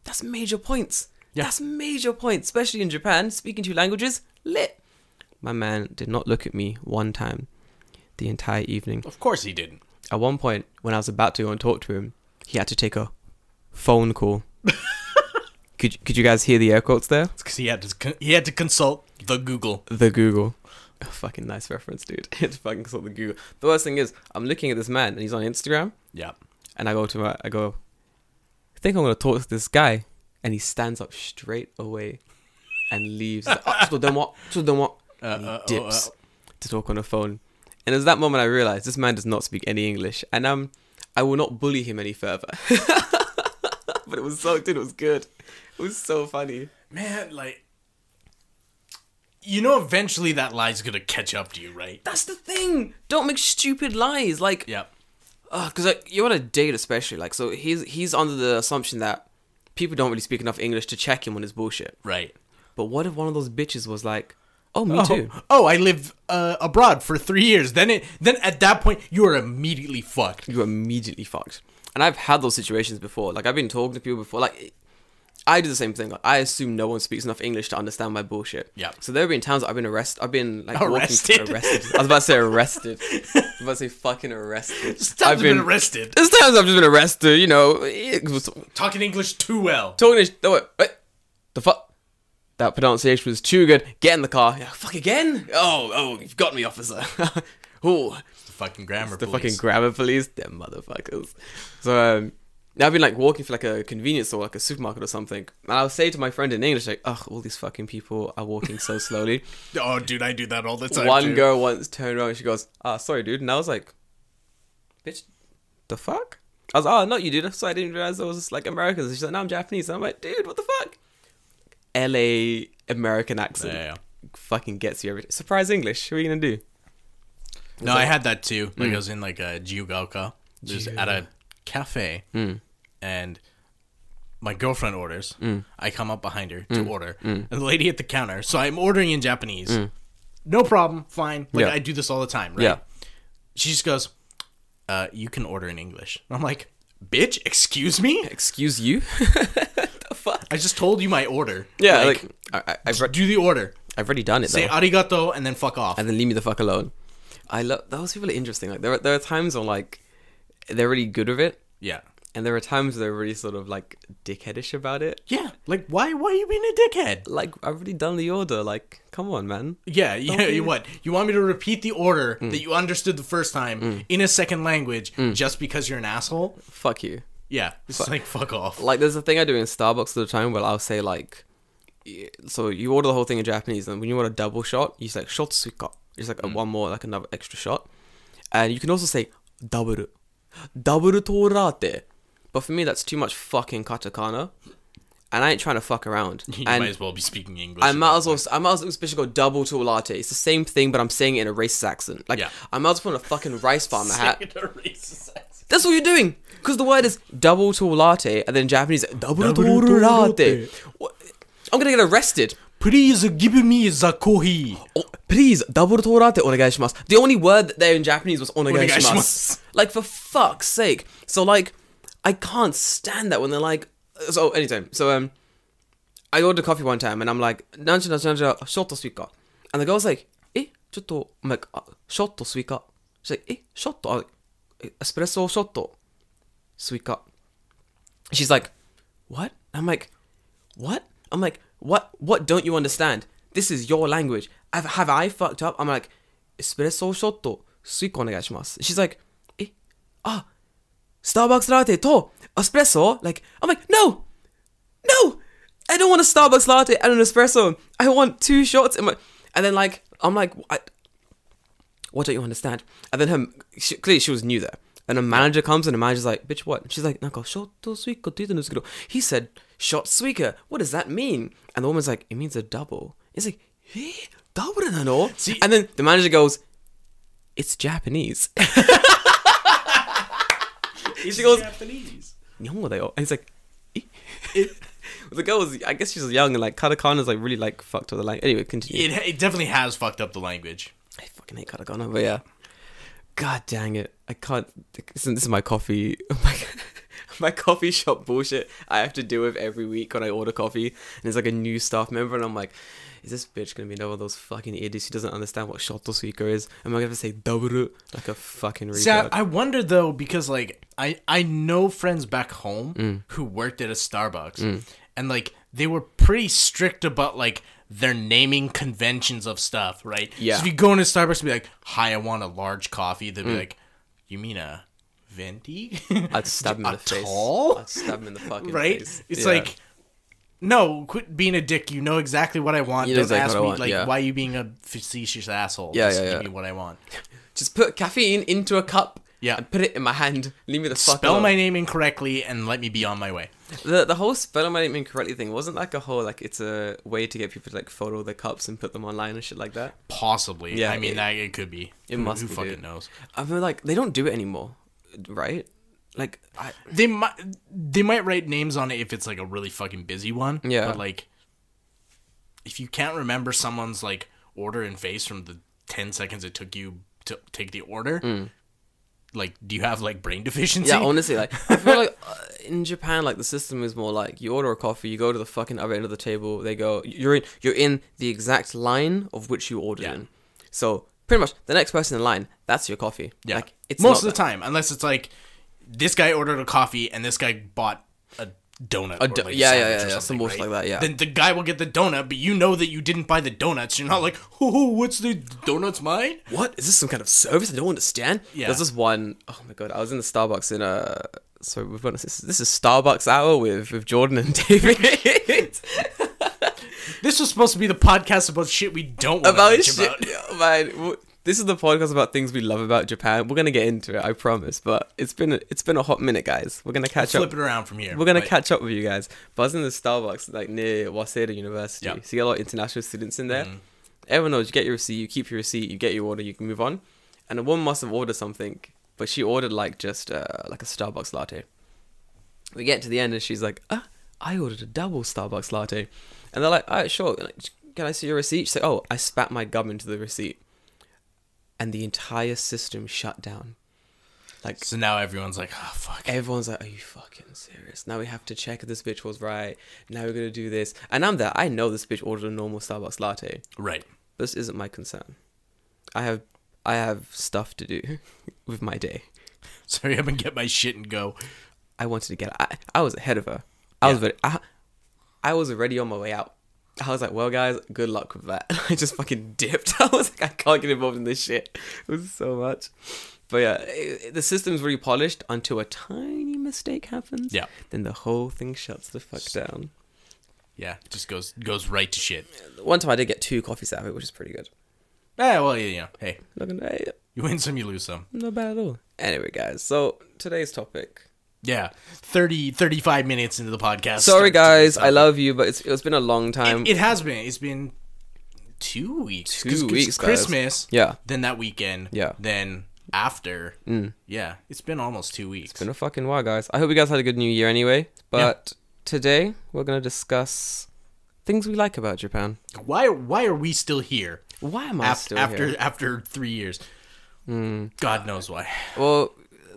that's major points. Yeah. That's major points. Especially in Japan, speaking 2 languages, lit. My man did not look at me one time the entire evening. Of course he didn't. At one point, when I was about to go and talk to him, he had to take a phone call. Could you guys hear the air quotes there? It's because he had to consult the Google. The Google. Oh, fucking nice reference, dude. He had to fucking consult the Google. The worst thing is, I'm looking at this man, and he's on Instagram. Yeah. And I go, I think I'm going to talk to this guy. And he stands up straight away and leaves. So then what? And he dips to talk on the phone. And it was that moment I realized this man does not speak any English. And I will not bully him any further. But it was it was good. It was so funny. Man, like, you know eventually that lie's gonna catch up to you, right? That's the thing. Don't make stupid lies. Like, yeah. Because like, you're on a date especially. Like, so he's under the assumption that people don't really speak enough English to check him on his bullshit. Right. But what if one of those bitches was like, oh, me too. Oh, I lived abroad for 3 years. Then at that point, you are immediately fucked. You're immediately fucked. And I've had those situations before. Like, I've been talking to people before. Like, I do the same thing. Like, I assume no one speaks enough English to understand my bullshit. Yeah. So there have been times that I've been arrested. I've been, like, arrested. Arrested. I was about to say arrested. I was about to say fucking arrested. I've been arrested. There's times I've just been arrested, you know. Talking English too well. Talking English. Wait. The fuck? That pronunciation was too good. Get in the car. Yeah, fuck again? Oh, you've got me, officer. Ooh. It's the fucking grammar police. The fucking grammar police. Them motherfuckers. So, now I've been, like, walking for, like, a convenience store, like a supermarket or something. And I'll say to my friend in English, like, ugh, all these fucking people are walking so slowly. Oh, dude, I do that all the time, One girl once turned around and she goes, sorry, dude. And I was like, bitch, the fuck? I was like, not you, dude. So I didn't realize I was, like, Americans. And she's like, no, I'm Japanese. And I'm like, dude, what the fuck? LA American accent. Yeah. Fucking gets you every surprise English. What are you gonna do? No, I had that too. Like I was in like a Jiugaoka, just at a cafe, and my girlfriend orders. I come up behind her to order, and the lady at the counter. So I'm ordering in Japanese. No problem, fine. Like I do this all the time, right? Yeah. She just goes, "You can order in English." And I'm like, bitch, excuse me? Excuse you? The fuck? I just told you my order. Yeah, do the order. I've already done it, Say though. arigato and then fuck off. And then leave me the fuck alone. I love... Those people are interesting. Like, there are times when, like, they're really good with it. Yeah. And there are times they're really sort of, like, dickheadish about it. Yeah. Like, why are you being a dickhead? Like, I've already done the order. Like, come on, man. Yeah, you what? You want me to repeat the order that you understood the first time in a second language just because you're an asshole? Fuck you. Yeah. It's like, fuck off. Like, there's a thing I do in Starbucks all the time where I'll say, like... So, you order the whole thing in Japanese, and when you want a double shot, you say, like, shot suika. It's like one more, like, another extra shot. And you can also say, double. Double to latte. But for me, that's too much fucking katakana. And I ain't trying to fuck around. You and might as well be speaking English. I might as well especially go double to a latte. It's the same thing, but I'm saying it in a racist accent. Like, I might as well put a fucking rice bar in my hat. That's what you're doing. Because the word is double to a latte, and then in Japanese, double to a latte. What? I'm gonna get arrested. Please give me the coffee. Oh, please, double to a latte, onegaishimasu. The only word there in Japanese was onegaishimasu. Like, for fuck's sake. So, like, I can't stand that when they're like... So, anytime. So, I ordered coffee one time, and I'm like, nancha, shotto suika. And the girl's like, chotto... I'm like, shotto suika. She's like, shotto... espresso shotto suika. She's like, what? I'm like, what? I'm like, what don't you understand? This is your language. Have I fucked up? I'm like, espresso shotto suika onegaishimasu. She's like, Starbucks latte to espresso. Like, I'm like, no, I don't want a Starbucks latte and an espresso. I want 2 shots. And then, like, I'm like, what don't you understand? And then clearly she was new there. And a manager comes and the manager's like, bitch, what? She's like, naka shotto suikaって言ったんですけど. He said, shot suika. What does that mean? And the woman's like, it means a double. It's like, double nano? And then the manager goes, it's Japanese. She goes, Japanese. Nihongo da yo. And he's like, the girl was, I guess she's young and like katakana's like really like fucked up the language. Anyway, continue. It definitely has fucked up the language. I fucking hate katakana, but yeah. God dang it. I can't. This is my coffee. My coffee shop bullshit I have to deal with every week when I order coffee. And it's like a new staff member. And I'm like, is this bitch going to be another one of those fucking idiots who doesn't understand what shotto suika is? Am I going to say double like a fucking retard? See, I wonder though, because like, I know friends back home who worked at a Starbucks. And like, they were pretty strict about like, their naming conventions of stuff, right? Yeah. So if you go into Starbucks and be like, hi, I want a large coffee, they'll be like, you mean a venti? I'd stab him in the face. Tall? I'd stab him in the fucking right? face. It's like, no, quit being a dick. You know exactly what I want. You know Don't exactly ask what I me, want, why are you being a facetious asshole? Yeah, Just yeah, give yeah. me what I want. Just put caffeine into a cup. Yeah. And put it in my hand. Leave me the fuck Spell alone. my name incorrectly and let me be on my way. The whole spell my name incorrectly thing wasn't like a whole like it's a way to get people to like photo their cups and put them online and shit like that. Possibly. Yeah, I mean, it could be. It must Who be, fucking dude. knows? I mean, like they don't do it anymore, right? Like they might write names on it if it's like a really fucking busy one. Yeah. But like, if you can't remember someone's like order and face from the 10 seconds it took you to take the order. Like, do you have like brain deficiency? Yeah, honestly, like I feel like in Japan, like the system is more like you order a coffee, you go to the fucking other end of the table. They go, you're in the exact line of which you ordered in. So pretty much the next person in line, that's your coffee. Yeah, like, it's most not of the time, unless it's like this guy ordered a coffee and this guy bought a donut. Or like yeah, or some bullshit like that. Yeah. Then the guy will get the donut, but you know that you didn't buy the donuts. You're not like, oh, what's the donuts mine? What is this? Some kind of service? I don't understand. Yeah. There's this one, oh my god, I was in the Starbucks in sorry, we've got this is Starbucks hour with Jordan and David. This was supposed to be the podcast about shit we don't want about to shit. about. Oh, man, this is the podcast about things we love about Japan. We're gonna get into it, I promise. But it's been a hot minute, guys. We're gonna catch up. Flip it around from here. We're gonna catch up with you guys. But I was in the Starbucks like near Waseda University. Yep. So you get a lot of international students in there. Everyone knows you get your receipt, you keep your receipt, you get your order, you can move on. And the woman must have ordered something, but she ordered like just like a Starbucks latte. We get to the end and she's like, I ordered a double Starbucks latte. And they're like, alright, sure. Like, can I see your receipt? She's like, oh, I spat my gum into the receipt. And the entire system shut down. Like, So now everyone's like, oh, fuck. everyone's like, are you fucking serious? Now we have to check if this bitch was right. Now we're going to do this. And I'm there. I know this bitch ordered a normal Starbucks latte. Right. This isn't my concern. I have stuff to do with my day. Sorry, I'm gonna get my shit and go. I wanted to get I was ahead of her. I was already on my way out. I was like, well, guys, good luck with that. I just fucking dipped. I was like, I can't get involved in this shit. It was so much. But yeah, the system's really polished until a tiny mistake happens. Yeah. Then the whole thing shuts the fuck down. Yeah, it just goes right to shit. One time I did get 2 coffees out of it, which is pretty good. Yeah, well, you know, hey, Hey, you win some, you lose some. not bad at all. Anyway, guys, so today's topic. Yeah, 35 minutes into the podcast. Sorry, guys, I love you, but it's been a long time. It has been. It's been 2 weeks. 2 weeks, guys. Christmas. Yeah. Then that weekend. Yeah. Then after. Yeah, it's been almost 2 weeks. It's been a fucking while, guys. I hope you guys had a good New Year anyway. But today we're gonna discuss things we like about Japan. Why are we still here? Why am I still here? After 3 years? God knows why. Well,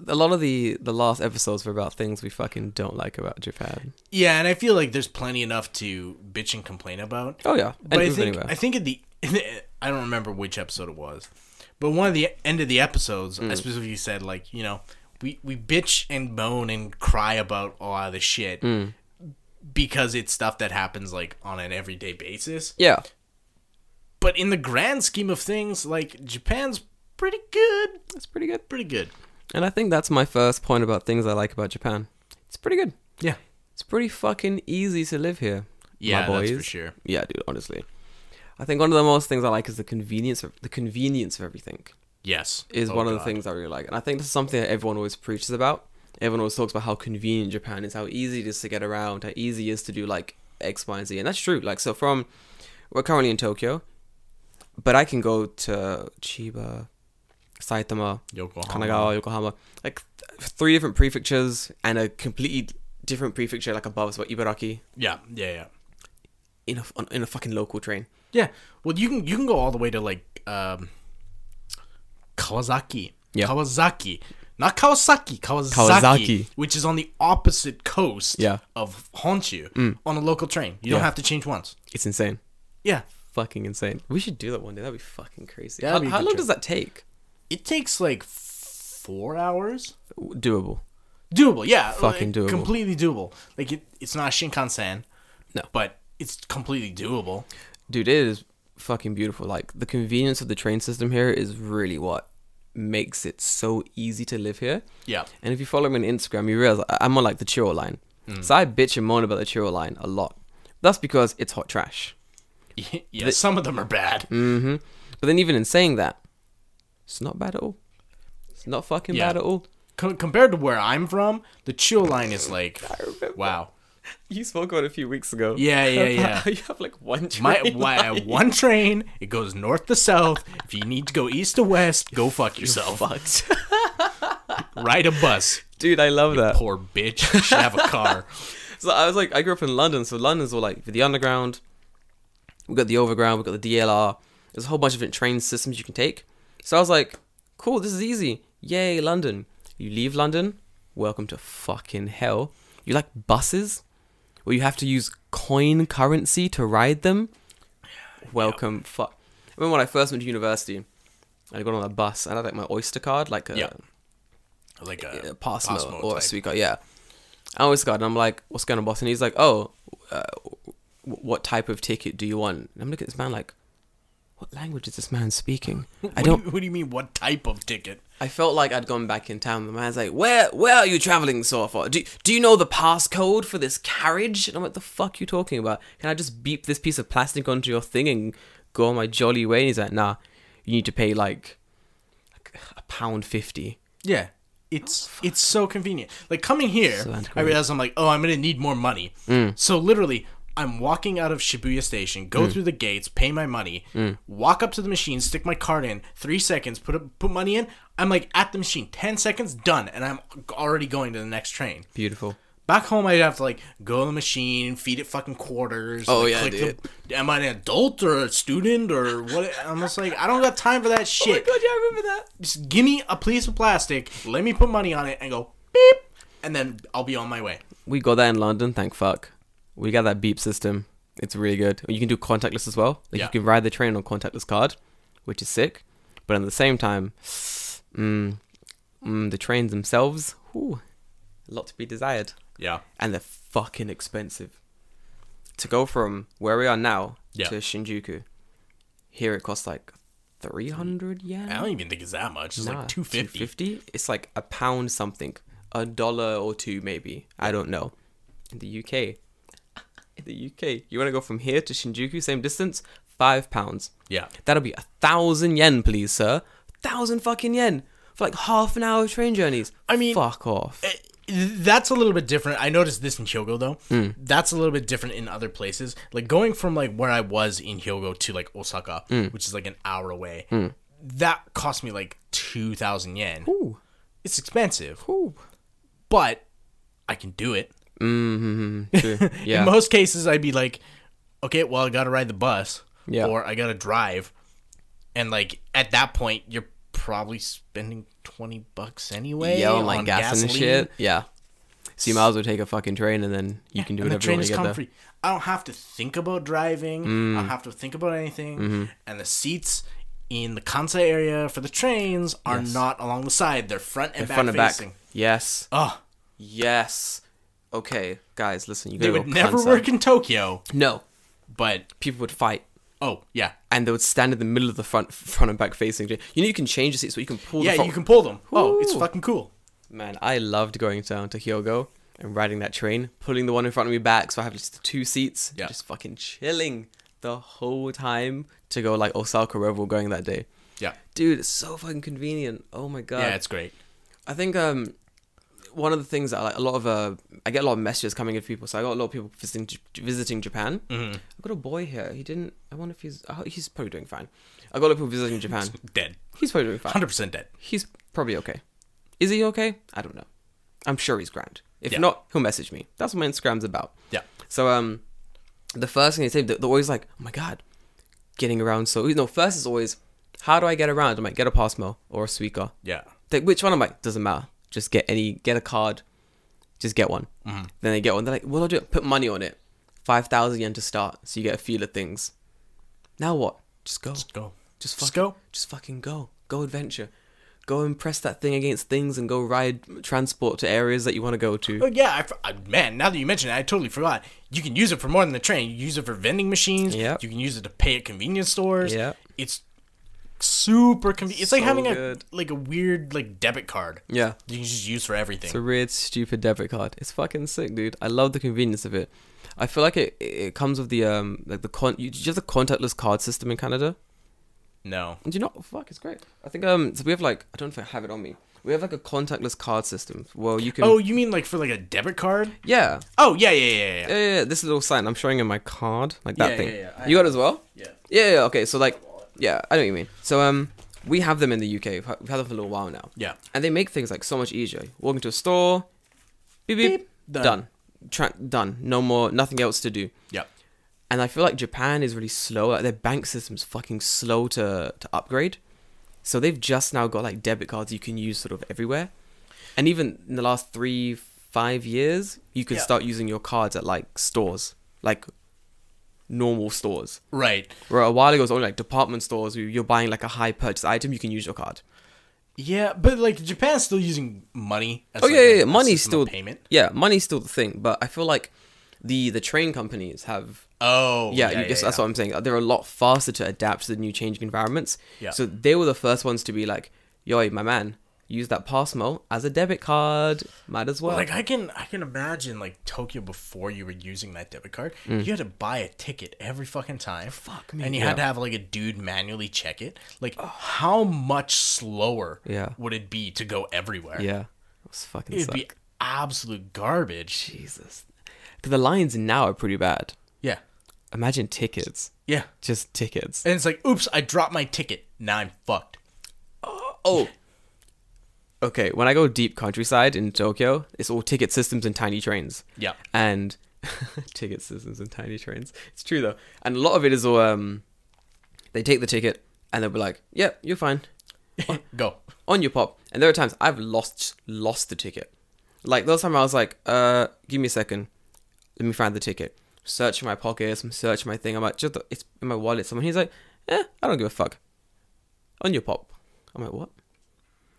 a lot of the last episodes were about things we fucking don't like about Japan. Yeah, and I feel like there's plenty enough to bitch and complain about. Oh yeah, But I think I don't remember which episode it was, but one of the end of the episodes, I specifically said, like, you know, we bitch and moan and cry about a lot of the shit because it's stuff that happens like on an everyday basis. Yeah. But in the grand scheme of things, like, Japan's pretty good. It's pretty good. Pretty good. And I think that's my first point about things I like about Japan. It's pretty good. Yeah. It's pretty fucking easy to live here. Yeah, my boys. that's for sure. Yeah, dude, honestly. I think one of the most things I like is the convenience of everything. Yes. Is one of the things I really like. And I think this is something that everyone always preaches about. Everyone always talks about how convenient Japan is, how easy it is to get around, how easy it is to do like X, Y, and Z. And that's true. Like, so we're currently in Tokyo, but I can go to Chiba, Saitama, Kanagawa, Yokohama, like 3 different prefectures and a completely different prefecture like above, so Ibaraki. Yeah. In a fucking local train. Yeah. Well, you can go all the way to like Kawasaki. Yeah. Kawasaki. Not Kawasaki. Kawasaki. Which is on the opposite coast Yeah. of Honshu on a local train. You don't have to change once. It's insane. Yeah. Fucking insane. We should do that one day. That'd be fucking crazy. That'd be a How good long trip. does that take? It takes like 4 hours. Doable. Doable, yeah. Fucking doable. Completely doable. Like, it's not a Shinkansen. No. But it's completely doable. Dude, it is fucking beautiful. Like, the convenience of the train system here is really what makes it so easy to live here. Yeah. And if you follow me on Instagram, you realize I'm on like the Chiro line. So I bitch and moan about the Chiro line a lot. That's because it's hot trash. Yeah, some of them are bad. But then even in saying that, it's not bad at all. It's not fucking bad at all. Compared to where I'm from, the chill line is like, wow. You spoke about it a few weeks ago. Yeah. You have like one train. One train. It goes north to south. If you need to go east to west, go fuck yourself. Fucked. Ride a bus. Dude, I love that. Poor bitch. You should have a car. So I was like, I grew up in London, so London's all like the underground. We've got the overground. We've got the DLR. There's a whole bunch of different train systems you can take. So I was like, cool, this is easy. Yay, London. You leave London, welcome to fucking hell. You like buses where you have to use coin currency to ride them? Welcome. Fuck. I remember when I first went to university, I got on a bus and I had like my Oyster card, like a Passmo or a Sweet card, yeah. I Oyster card, and I'm like, what's going on, boss? And he's like, oh, what type of ticket do you want? And I'm looking at this man like, what language is this man speaking? What do you mean, what type of ticket? I felt like I'd gone back in town. The man's like, where are you traveling so far? Do you know the passcode for this carriage? And I'm like, the fuck you talking about? Can I just beep this piece of plastic onto your thing and go on my jolly way? And he's like, nah, you need to pay like £1.50. Yeah. It's so convenient. Like, coming here, I realized I'm like, oh, I'm gonna need more money. So literally, I'm walking out of Shibuya Station, go through the gates, pay my money, walk up to the machine, stick my card in, 3 seconds, put money in. I'm like at the machine, 10 seconds, done, and I'm already going to the next train. Beautiful. Back home, I'd have to like go to the machine, feed it fucking quarters. Oh, like, yeah, click dude. am I an adult or a student or what? I'm just like, I don't got time for that Oh my shit. god, yeah, I remember that. Just give me a piece of plastic, let me put money on it, and go beep, and then I'll be on my way. We got that in London, thank fuck. We got that beep system. It's really good. You can do contactless as well. Like Yeah. you can ride the train on contactless card, which is sick. But at the same time, the trains themselves, a lot to be desired. Yeah. And they're fucking expensive. To go from where we are now Yeah. to Shinjuku, here it costs like 300 yen. I don't even think it's that much. It's like 250. 250? It's like a pound something. $1 or $2 maybe. I don't know. In the UK. You want to go from here to Shinjuku, same distance? £5. Yeah. That'll be 1,000 yen, please, sir. 1,000 fucking yen for like half an hour train journeys. I mean, fuck off. That's a little bit different. I noticed this in Hyogo though. That's a little bit different in other places. Like going from like where I was in Hyogo to like Osaka, which is like an hour away. That cost me like 2,000 yen. Ooh. It's expensive, Ooh. but I can do it. True. Yeah. In most cases, I'd be like, okay, well, I gotta ride the bus, Yeah. or I gotta drive, and like at that point, you're probably spending $20 anyway. Yeah, on like on gas and gasoline. shit. Yeah. So you might as well take a fucking train and then you can do And the whatever you train want is to get there. comfy. I don't have to think about driving. I don't have to think about anything. And the seats in the Kansai area for the trains are not along the side. They're front and back facing. Yes. Oh, Yes. Okay, guys, listen. You they gotta would go never Kansai. work in Tokyo, No. but People would fight. oh yeah, And they would stand in the middle of the front and back facing. You know, you can change the seats so you can pull the yeah, front. you can pull them. Oh, it's Ooh. fucking cool. Man, I loved going down to Hyogo and riding that train, pulling the one in front of me back so I have just the 2 seats, Yeah. just fucking chilling the whole time to go like Osaka wherever we're going that day. Yeah, Dude, it's so fucking convenient. Oh my god. yeah, it's great. I think one of the things that I like, I get a lot of messages coming in from people. So I got a lot of people visiting Japan. I've got a boy here. I wonder if he's probably doing fine. I got a lot of people visiting Japan. Dead. He's probably doing fine. 100% dead. He's probably okay. Is he okay? I don't know. I'm sure he's grand. If Yeah. not, he'll message me. That's what my Instagram's about. Yeah. So the first thing they say, they're always like, oh my god, getting around. So first is always, how do I get around? I'm like, get a Passmo or a Suica. Yeah. Like, which one? I'm like, doesn't matter. Just get a card. Just get one. Then they get one. They're like, what do I do? Put money on it. 5,000 yen to start. So you get a feel of things. Now what? Just go. Just go. Just Just fucking, go. Just fucking go. Go adventure. Go and press that thing against things and go ride transport to areas that you want to go to. Oh yeah, man. Now that you mention it, I totally forgot. You can use it for more than the train. You use it for vending machines. Yep. You can use it to pay at convenience stores. Yeah. It's super convenient. It's like So having good. a weird like debit card. Yeah. You can just use for everything. It's a weird, stupid debit card. It's fucking sick, dude. I love the convenience of it. I feel like it comes with the you have the contactless card system in Canada. No. Do you know? Fuck, it's great. I think so we have like, I don't know if I have it on me. We have like a contactless card system. Well, you can. Oh, you mean like for like a debit card? Yeah. Oh yeah. Yeah. This little sign. I'm showing in my card, like that Yeah, thing. yeah. You got it as well? Yeah. Yeah. Okay. So like, yeah, I know what you mean. So we have them in the UK. We've had them for a little while now. Yeah. And they make things like so much easier. Walk into a store, beep beep, Done. Done. No more. Nothing else to do. Yeah. And I feel like Japan is really slow. Like their bank system's fucking slow to upgrade. So they've just now got like debit cards you can use sort of everywhere. And even in the last 3-5 years, you can start using your cards at like stores, like normal stores. Right. Where a while ago it was only like department stores where you're buying like a high purchase item, you can use your card. Yeah, but like Japan's still using money. As Oh like yeah. a Money's system of still payment. Yeah, money's still the thing. But I feel like the train companies have. Oh. That's what I'm saying. They're a lot faster to adapt to the new changing environments. Yeah. So they were the first ones to be like, "Yo, my man, use that Passmo as a debit card. Might as well." Like I can imagine like Tokyo before you were using that debit card, you had to buy a ticket every fucking time. Fuck me. And you had to have like a dude manually check it. Like how much slower would it be to go everywhere? Yeah. It was fucking It'd suck. be absolute garbage. Jesus. Because the lines now are pretty bad. Yeah. Imagine tickets. Yeah. Just tickets. And it's like, oops, I dropped my ticket. Now I'm fucked. Oh. Okay, when I go deep countryside in Tokyo, it's all ticket systems and tiny trains. Yeah. And ticket systems and tiny trains. It's true though. And a lot of it is all they take the ticket and they'll be like, "Yep, you're fine. Go. On your pop." And there are times I've lost the ticket. Like those time I was like, give me a second. Let me find the ticket. Searching my pockets, I'm searching my thing. I'm like, it's in my wallet. Someone, he's like, I don't give a fuck. On your pop. I'm like, what?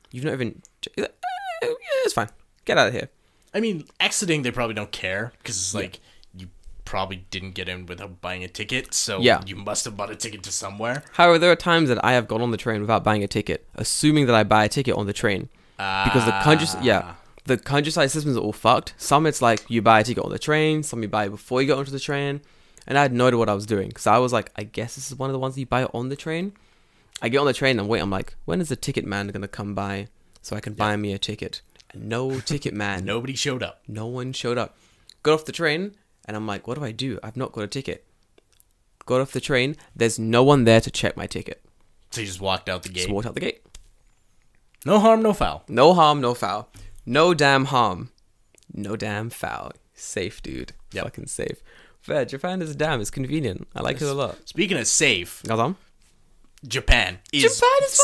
You've not even... He's like, yeah, it's fine. Get out of here. I mean, exiting, they probably don't care because it's like you probably didn't get in without buying a ticket, so you must have bought a ticket to somewhere. However, there are times that I have gone on the train without buying a ticket, assuming that I buy a ticket on the train. Because the countryside systems are all fucked. Some it's like you buy a ticket on the train, some you buy it before you get onto the train. And I had no idea what I was doing because I was like, I guess this is one of the ones that you buy on the train. I get on the train and wait. I'm like, when is the ticket man gonna come by so I can buy me a ticket? And no ticket man. Nobody showed up. No one showed up. Got off the train and I'm like, what do? I've not got a ticket. Got off the train. There's no one there to check my ticket. So you just walked out the gate. Just walked out the gate. No harm, no foul. No harm, no foul. No damn harm. No damn foul. Safe, dude. Yep. Fucking safe. But yeah, Japan is damn. It's convenient. I like it a lot. Speaking of safe. Japan is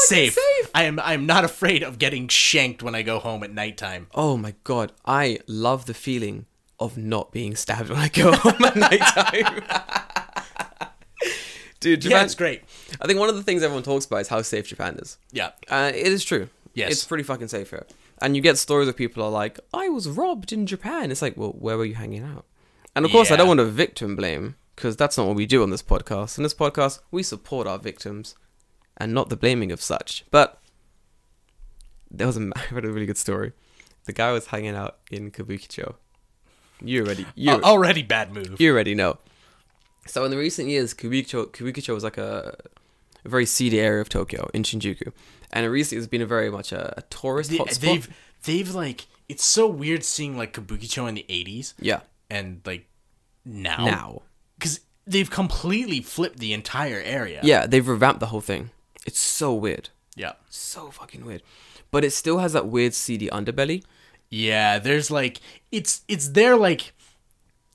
safe. I am not afraid of getting shanked when I go home at nighttime. Oh my god, I love the feeling of not being stabbed when I go home at nighttime. Dude, Japan, yeah, it's great. I think one of the things everyone talks about is how safe Japan is. Yeah. It is true. Yes. It's pretty fucking safe here. And you get stories of people are like, I was robbed in Japan. It's like, well, where were you hanging out? And of course, I don't want to victim blame, because that's not what we do on this podcast. In this podcast, we support our victims and not the blaming of such. But I read a really good story. The guy was hanging out in Kabukicho. Already bad move. You already know. So in the recent years, Kabukicho was like a very seedy area of Tokyo in Shinjuku. And recently it's been very much a tourist hotspot. They've like, it's so weird seeing like Kabukicho in the 80s. Yeah. And like now. Because they've completely flipped the entire area. Yeah, they've revamped the whole thing. It's so weird. Yeah. So fucking weird. But it still has that weird seedy underbelly. Yeah, there's like, it's there like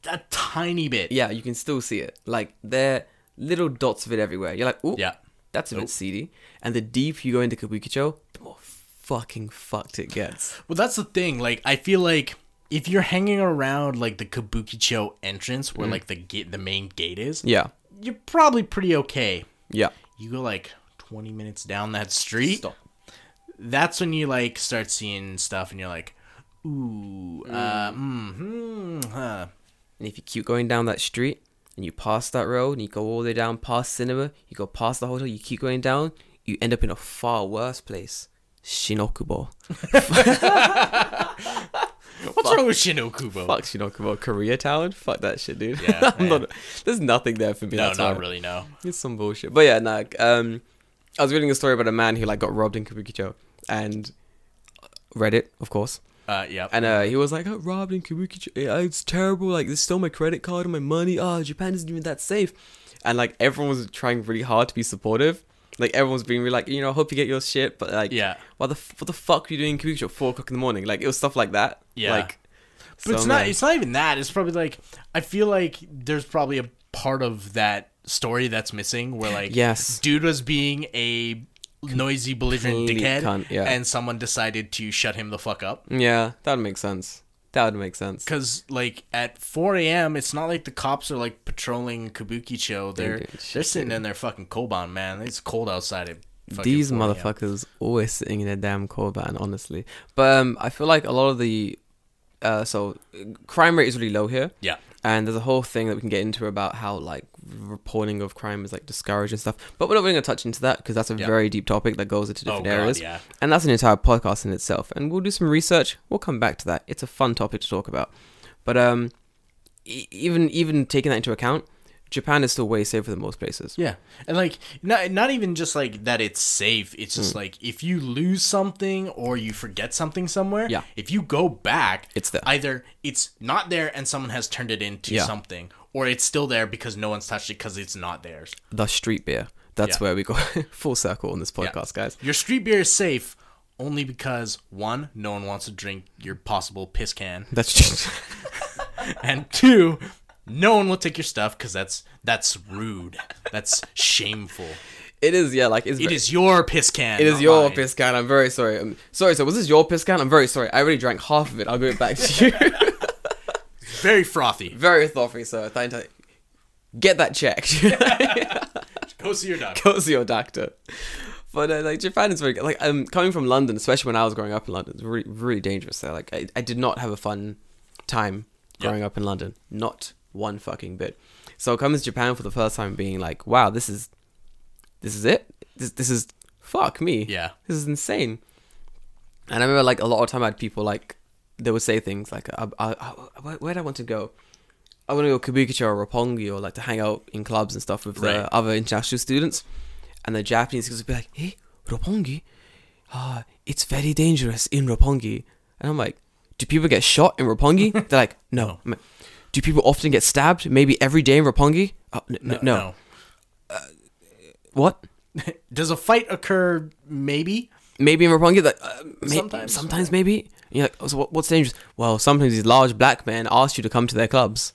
a tiny bit. Yeah, you can still see it. Like, there are little dots of it everywhere. You're like, ooh, yeah, that's a bit seedy. And the deeper you go into Kabukicho, the more fucking fucked it gets. Well, that's the thing. Like, I feel like if you're hanging around like the Kabukicho entrance where like the main gate is, yeah, you're probably pretty okay. Yeah. You go like 20 minutes down that street. Stop. That's when you like start seeing stuff and you're like, ooh, And if you keep going down that street and you pass that road and you go all the way down past cinema, you go past the hotel, you keep going down, you end up in a far worse place. Shinokubo. What's wrong with Shinokubo? Fuck Shinokubo. Koreatown? Fuck that shit, dude. Yeah, there's nothing there for me. No, not really, no. It's some bullshit. But yeah, nah, I was reading a story about a man who like got robbed in Kabukicho and Reddit, of course. Yeah. And he was like, robbed in Kabukicho. It's terrible. Like, they stole my credit card and my money. Oh, Japan isn't even that safe. And like, everyone was trying really hard to be supportive. Like, everyone's being really like, hope you get your shit. But like, what the fuck are you doing in Kabukicho at 4 o'clock in the morning? Like, it was stuff like that. Yeah. Like, but it's not even that. It's probably like, I feel like there's probably a part of that story that's missing where like, dude was being a noisy, belligerent dickhead, and someone decided to shut him the fuck up. Yeah, that would make sense. Because like at 4 a.m., it's not like the cops are like patrolling Kabukicho. They're sitting in their fucking koban, man. It's cold outside. These motherfuckers always sitting in their damn koban, honestly. But I feel like a lot of the crime rate is really low here. Yeah. And there's a whole thing that we can get into about how like reporting of crime is like discouraged and stuff. But we're not going to touch into that because that's a very deep topic that goes into different areas. Yeah. And that's an entire podcast in itself. And we'll do some research. We'll come back to that. It's a fun topic to talk about. But even taking that into account, Japan is still way safer than most places. Yeah. And like not even just like that it's safe. It's just like if you lose something or you forget something somewhere, if you go back, it's there. Either it's not there and someone has turned it into something, or it's still there because no one's touched it because it's not theirs. The street beer. That's where we go full circle on this podcast, guys. Your street beer is safe only because, one, no one wants to drink your possible piss can. That's just... And two, no one will take your stuff because that's rude. That's shameful. It is, yeah, like... It is your piss can. It is not your mine. piss can. I'm very sorry. Sorry, so was this your piss can? I'm very sorry. I already drank half of it. I'll give it back to you. Very frothy. Very frothy, sir. Thank you. Get that checked. Go see your doctor. Go see your doctor. But like Japan is very good. Like coming from London, especially when I was growing up in London, it's really, really dangerous there. Like I did not have a fun time growing up in London. Not one fucking bit. So coming to Japan for the first time, being like, wow, this is it. This is fuck me. Yeah. This is insane. And I remember like a lot of time I had people like they would say things like, where do I want to go? I want to go Kabukicho or Roppongi or like to hang out in clubs and stuff with the other international students. And the Japanese kids would be like, hey, Roppongi? It's very dangerous in Roppongi. And I'm like, do people get shot in Roppongi? They're like, no. I'm like, do people often get stabbed? Maybe every day in Roppongi? No. What? Does a fight occur? Maybe. Maybe in Roppongi? Like, Sometimes maybe. You're like, so what's dangerous? Well, sometimes these large black men ask you to come to their clubs.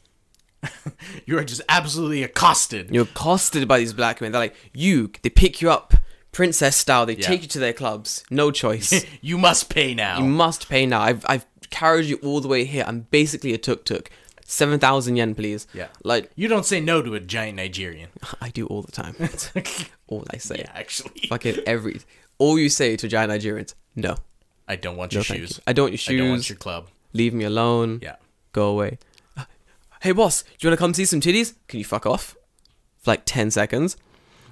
You are just absolutely accosted. You're accosted by these black men. They're like, they pick you up, princess style. They take you to their clubs. No choice. You must pay now. You must pay now. I've carried you all the way here. I'm basically a tuk-tuk. 7,000 yen, please. Yeah. Like, you don't say no to a giant Nigerian. I do all the time. All I say. Yeah, actually. Fucking all you say to giant Nigerians, no. I don't want your shoes. I don't want your shoes. I don't want your club. Leave me alone. Yeah. Go away. Hey boss, do you want to come see some titties? Can you fuck off? For like 10 seconds.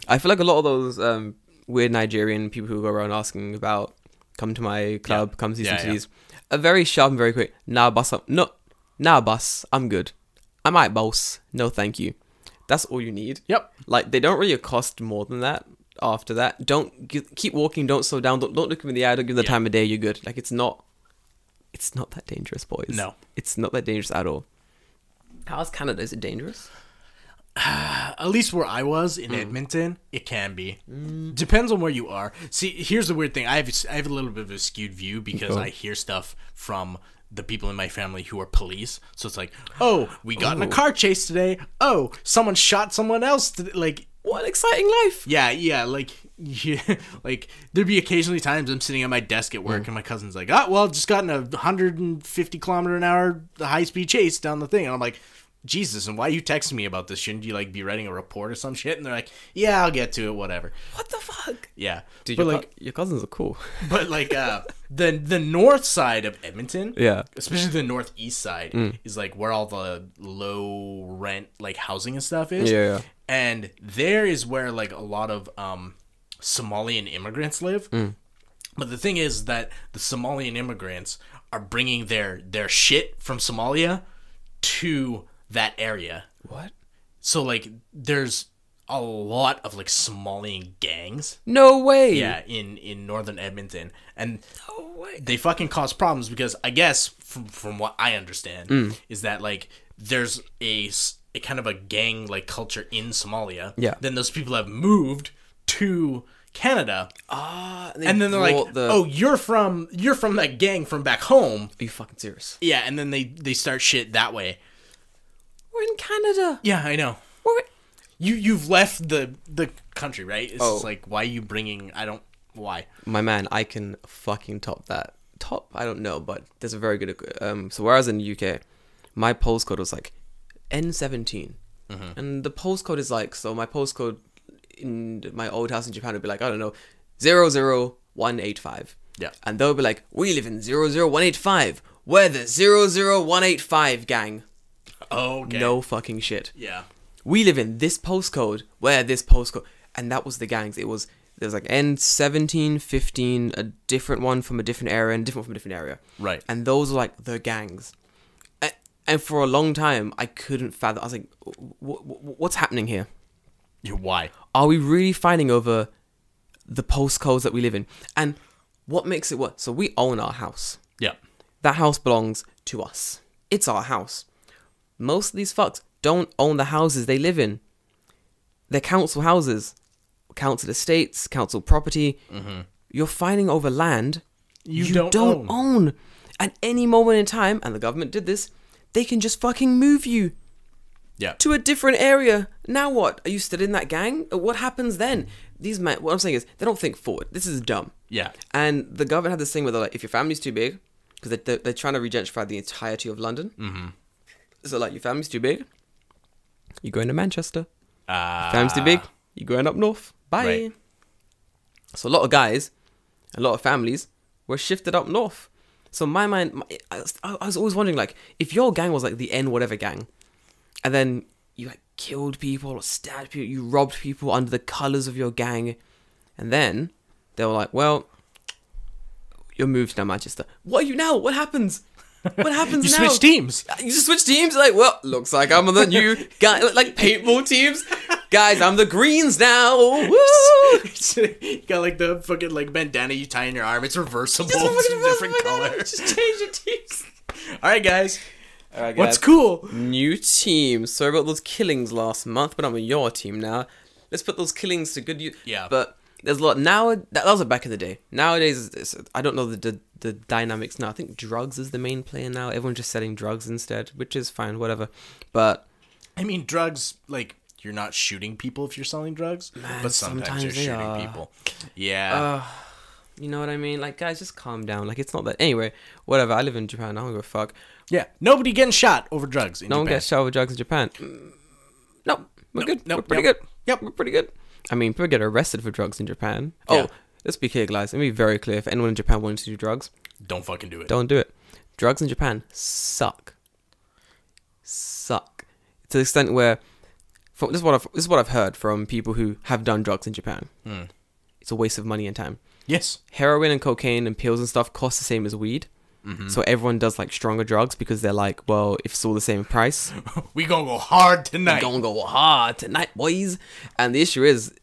I feel like a lot of those weird Nigerian people who go around asking about, come to my club, come see some titties, are very sharp and very quick. Nah boss, I'm good. I'm alright boss. No thank you. That's all you need. Yep. Like, they don't really accost more than that after that. Keep walking, don't slow down, don't look them in the eye, don't give them the time of day, you're good. Like, it's not that dangerous, boys. No. It's not that dangerous at all. How's Canada? Is it dangerous? At least where I was in Edmonton, it can be. Depends on where you are. See, here's the weird thing. I have a little bit of a skewed view because I hear stuff from the people in my family who are police. So it's like, oh, we got in a car chase today. Oh, someone shot someone else today. Like, what an exciting life. Yeah, like there'd be occasionally times I'm sitting at my desk at work and my cousin's like, well, just got in a 150 kilometer an hour high speed chase down the thing. And I'm like, Jesus, and why are you texting me about this? Shouldn't you like be writing a report or some shit? And they're like, yeah, I'll get to it, whatever. What the fuck? Yeah. Dude, but your cousins are cool. But like the north side of Edmonton, especially the northeast side, is like where all the low rent like housing and stuff is. Yeah. And there is where like a lot of Somalian immigrants live. But the thing is that the Somalian immigrants are bringing their shit from Somalia to that area. What? So like there's a lot of like Somalian gangs. No way. Yeah, in northern Edmonton. And no way. They fucking cause problems because I guess from what I understand is that like there's a kind of a gang like culture in Somalia. Yeah. Then those people have moved to Canada. And then they're like, oh, you're from that gang from back home. Are you fucking serious? Yeah, and then they start shit that way. We're in Canada. Yeah, I know. You've left the country, right? It's just like, why are you bringing? Why? My man, I can fucking top that. I don't know, but there's a very good. So where I was in the UK, my postcode was like N17, and the postcode is like, so my postcode in my old house in Japan would be like, I don't know, 00185. Yeah. And they'll be like, we live in 00185. We're the 00185 gang. Oh, okay. No fucking shit. Yeah. We live in this postcode. We're this postcode. And that was the gangs. There was like N17, 15, a different one from a different area, and a different one from a different area. Right. And those were like the gangs. And for a long time, I couldn't fathom. I was like, what's happening here? Why? Are we really fighting over the postcodes that we live in? And what makes it work? So we own our house. Yeah. That house belongs to us. It's our house. Most of these fucks don't own the houses they live in. They're council houses, council estates, council property. You're fighting over land you don't own. At any moment in time, and the government did this, they can just fucking move you to a different area. Now what? Are you still in that gang? What happens then? These men, what I'm saying is, they don't think forward. This is dumb. Yeah. And the government had this thing where they're like, if your family's too big, because they're trying to regentrify the entirety of London. Mm-hmm. So like, your family's too big, you're going to Manchester. Your family's too big, you're going up north. Bye. Right. So a lot of guys, a lot of families were shifted up north. So in my mind, I was always wondering, like, if your gang was like the N whatever gang, and then you like killed people or stabbed people, you robbed people under the colours of your gang, and then they were like, well, you're moved to Manchester. What are you now? What happens? What happens you now? switch teams. You just switch teams? Like, well, looks like I'm on the new guy, like paintball teams. Guys, I'm the greens now. Woo! You got like the fucking like bandana you tie in your arm. It's reversible. It's a different color. Just change your teams. All right, guys. What's cool? New team. Sorry about those killings last month, but I'm on your team now. Let's put those killings to good use. Yeah. But there's a lot now. That was back in the day. Nowadays, I don't know the dynamics now. I think drugs is the main player now. Everyone's just selling drugs instead, which is fine, whatever. But I mean, drugs, like, you're not shooting people if you're selling drugs, man, but sometimes you're shooting people. Yeah. You know what I mean? Like, guys, just calm down. Like, it's not that. Anyway, whatever. I live in Japan. I don't give a fuck. Yeah. Nobody getting shot over drugs in Japan. No one gets shot over drugs in Japan. No, we're good. Nope, we're pretty good. Yep, we're pretty good. I mean, people get arrested for drugs in Japan. Yeah. Oh, let's be clear, guys. Let me be very clear. If anyone in Japan wanted to do drugs, don't fucking do it. Don't do it. Drugs in Japan suck. To the extent where, this is what I've heard from people who have done drugs in Japan. It's a waste of money and time. Yes. Heroin and cocaine and pills and stuff cost the same as weed. Mm-hmm. So everyone does like stronger drugs because they're like, well, if it's all the same price, we gonna go hard tonight. Boys. And the issue is,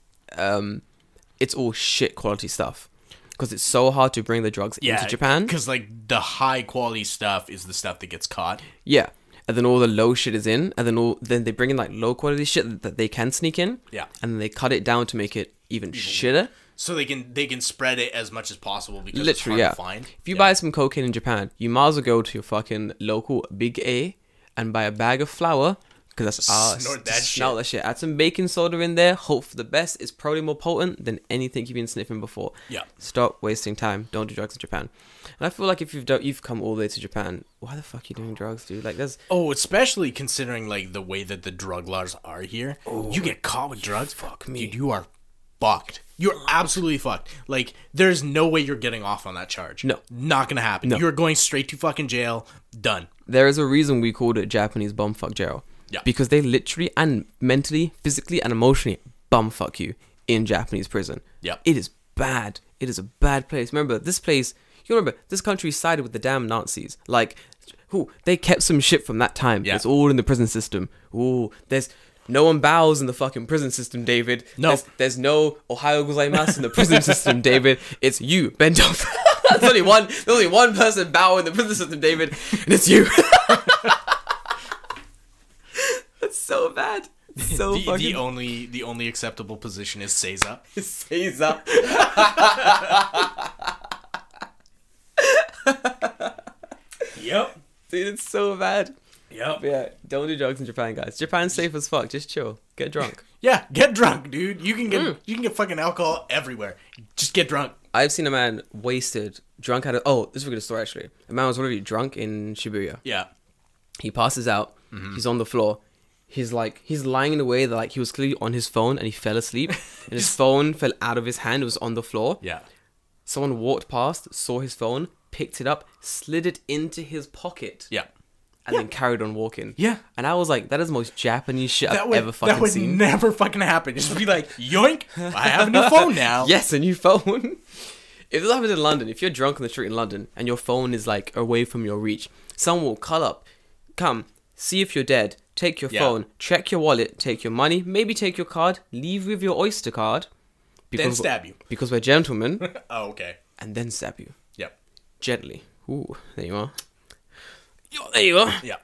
it's all shit quality stuff because it's so hard to bring the drugs into Japan. Because like the high quality stuff is the stuff that gets caught. Yeah. And then all the low shit is in, and then they bring in like low quality shit that they can sneak in. Yeah. And then they cut it down to make it even shitter. So they can spread it as much as possible because literally, it's hard to find. If you buy some cocaine in Japan, you might as well go to your fucking local Big A and buy a bag of flour because that's snort that shit. Add some baking soda in there. Hope for the best. It's probably more potent than anything you've been sniffing before. Yeah. Stop wasting time. Don't do drugs in Japan. And I feel like if you've come all the way to Japan, why the fuck are you doing drugs, dude? Like there's especially considering like the way that the drug laws are here. You get caught with drugs, fuck me, dude, you are fucked. You're absolutely fucked. Like, there's no way you're getting off on that charge. No. Not gonna happen. No. You're going straight to fucking jail. Done. There is a reason we called it Japanese bumfuck jail. Yeah. Because they literally and mentally, physically, and emotionally bumfuck you in Japanese prison. Yeah. It is bad. It is a bad place. Remember, this country sided with the damn Nazis. Like, they kept some shit from that time. Yeah. It's all in the prison system. No one bows in the fucking prison system, David. No. There's no Ohio gozaimasu in the prison system, David. It's you, bent over. There's only one person bow in the prison system, David, and it's you. That's so bad. So the only acceptable position is Seiza. Seiza. Yep. Dude, it's so bad. Yep. But yeah, don't do drugs in Japan, guys. Japan's safe as fuck. Just chill. Get drunk. Yeah, get drunk, dude. You can get fucking alcohol everywhere. Just get drunk. I've seen a man wasted, drunk this is a good story actually. A man was already drunk in Shibuya. Yeah. He passes out. Mm-hmm. He's on the floor. He's lying in a way that like he was clearly on his phone and he fell asleep. And his phone fell out of his hand. It was on the floor. Yeah. Someone walked past, saw his phone, picked it up, slid it into his pocket. Yeah. And then carried on walking. Yeah. And I was like, that is the most Japanese shit I've ever fucking seen. That would never fucking happen. Just be like, yoink, I have a new phone now. Yes, a new phone. If this happens in London, if you're drunk on the street in London and your phone is like away from your reach, someone will call up, come, see if you're dead, take your phone, check your wallet, take your money, maybe take your card, leave with your Oyster card. Then stab you. Because we're gentlemen. Oh, okay. And then stab you. Yep. Gently. Ooh, there you are. There you are. Yeah.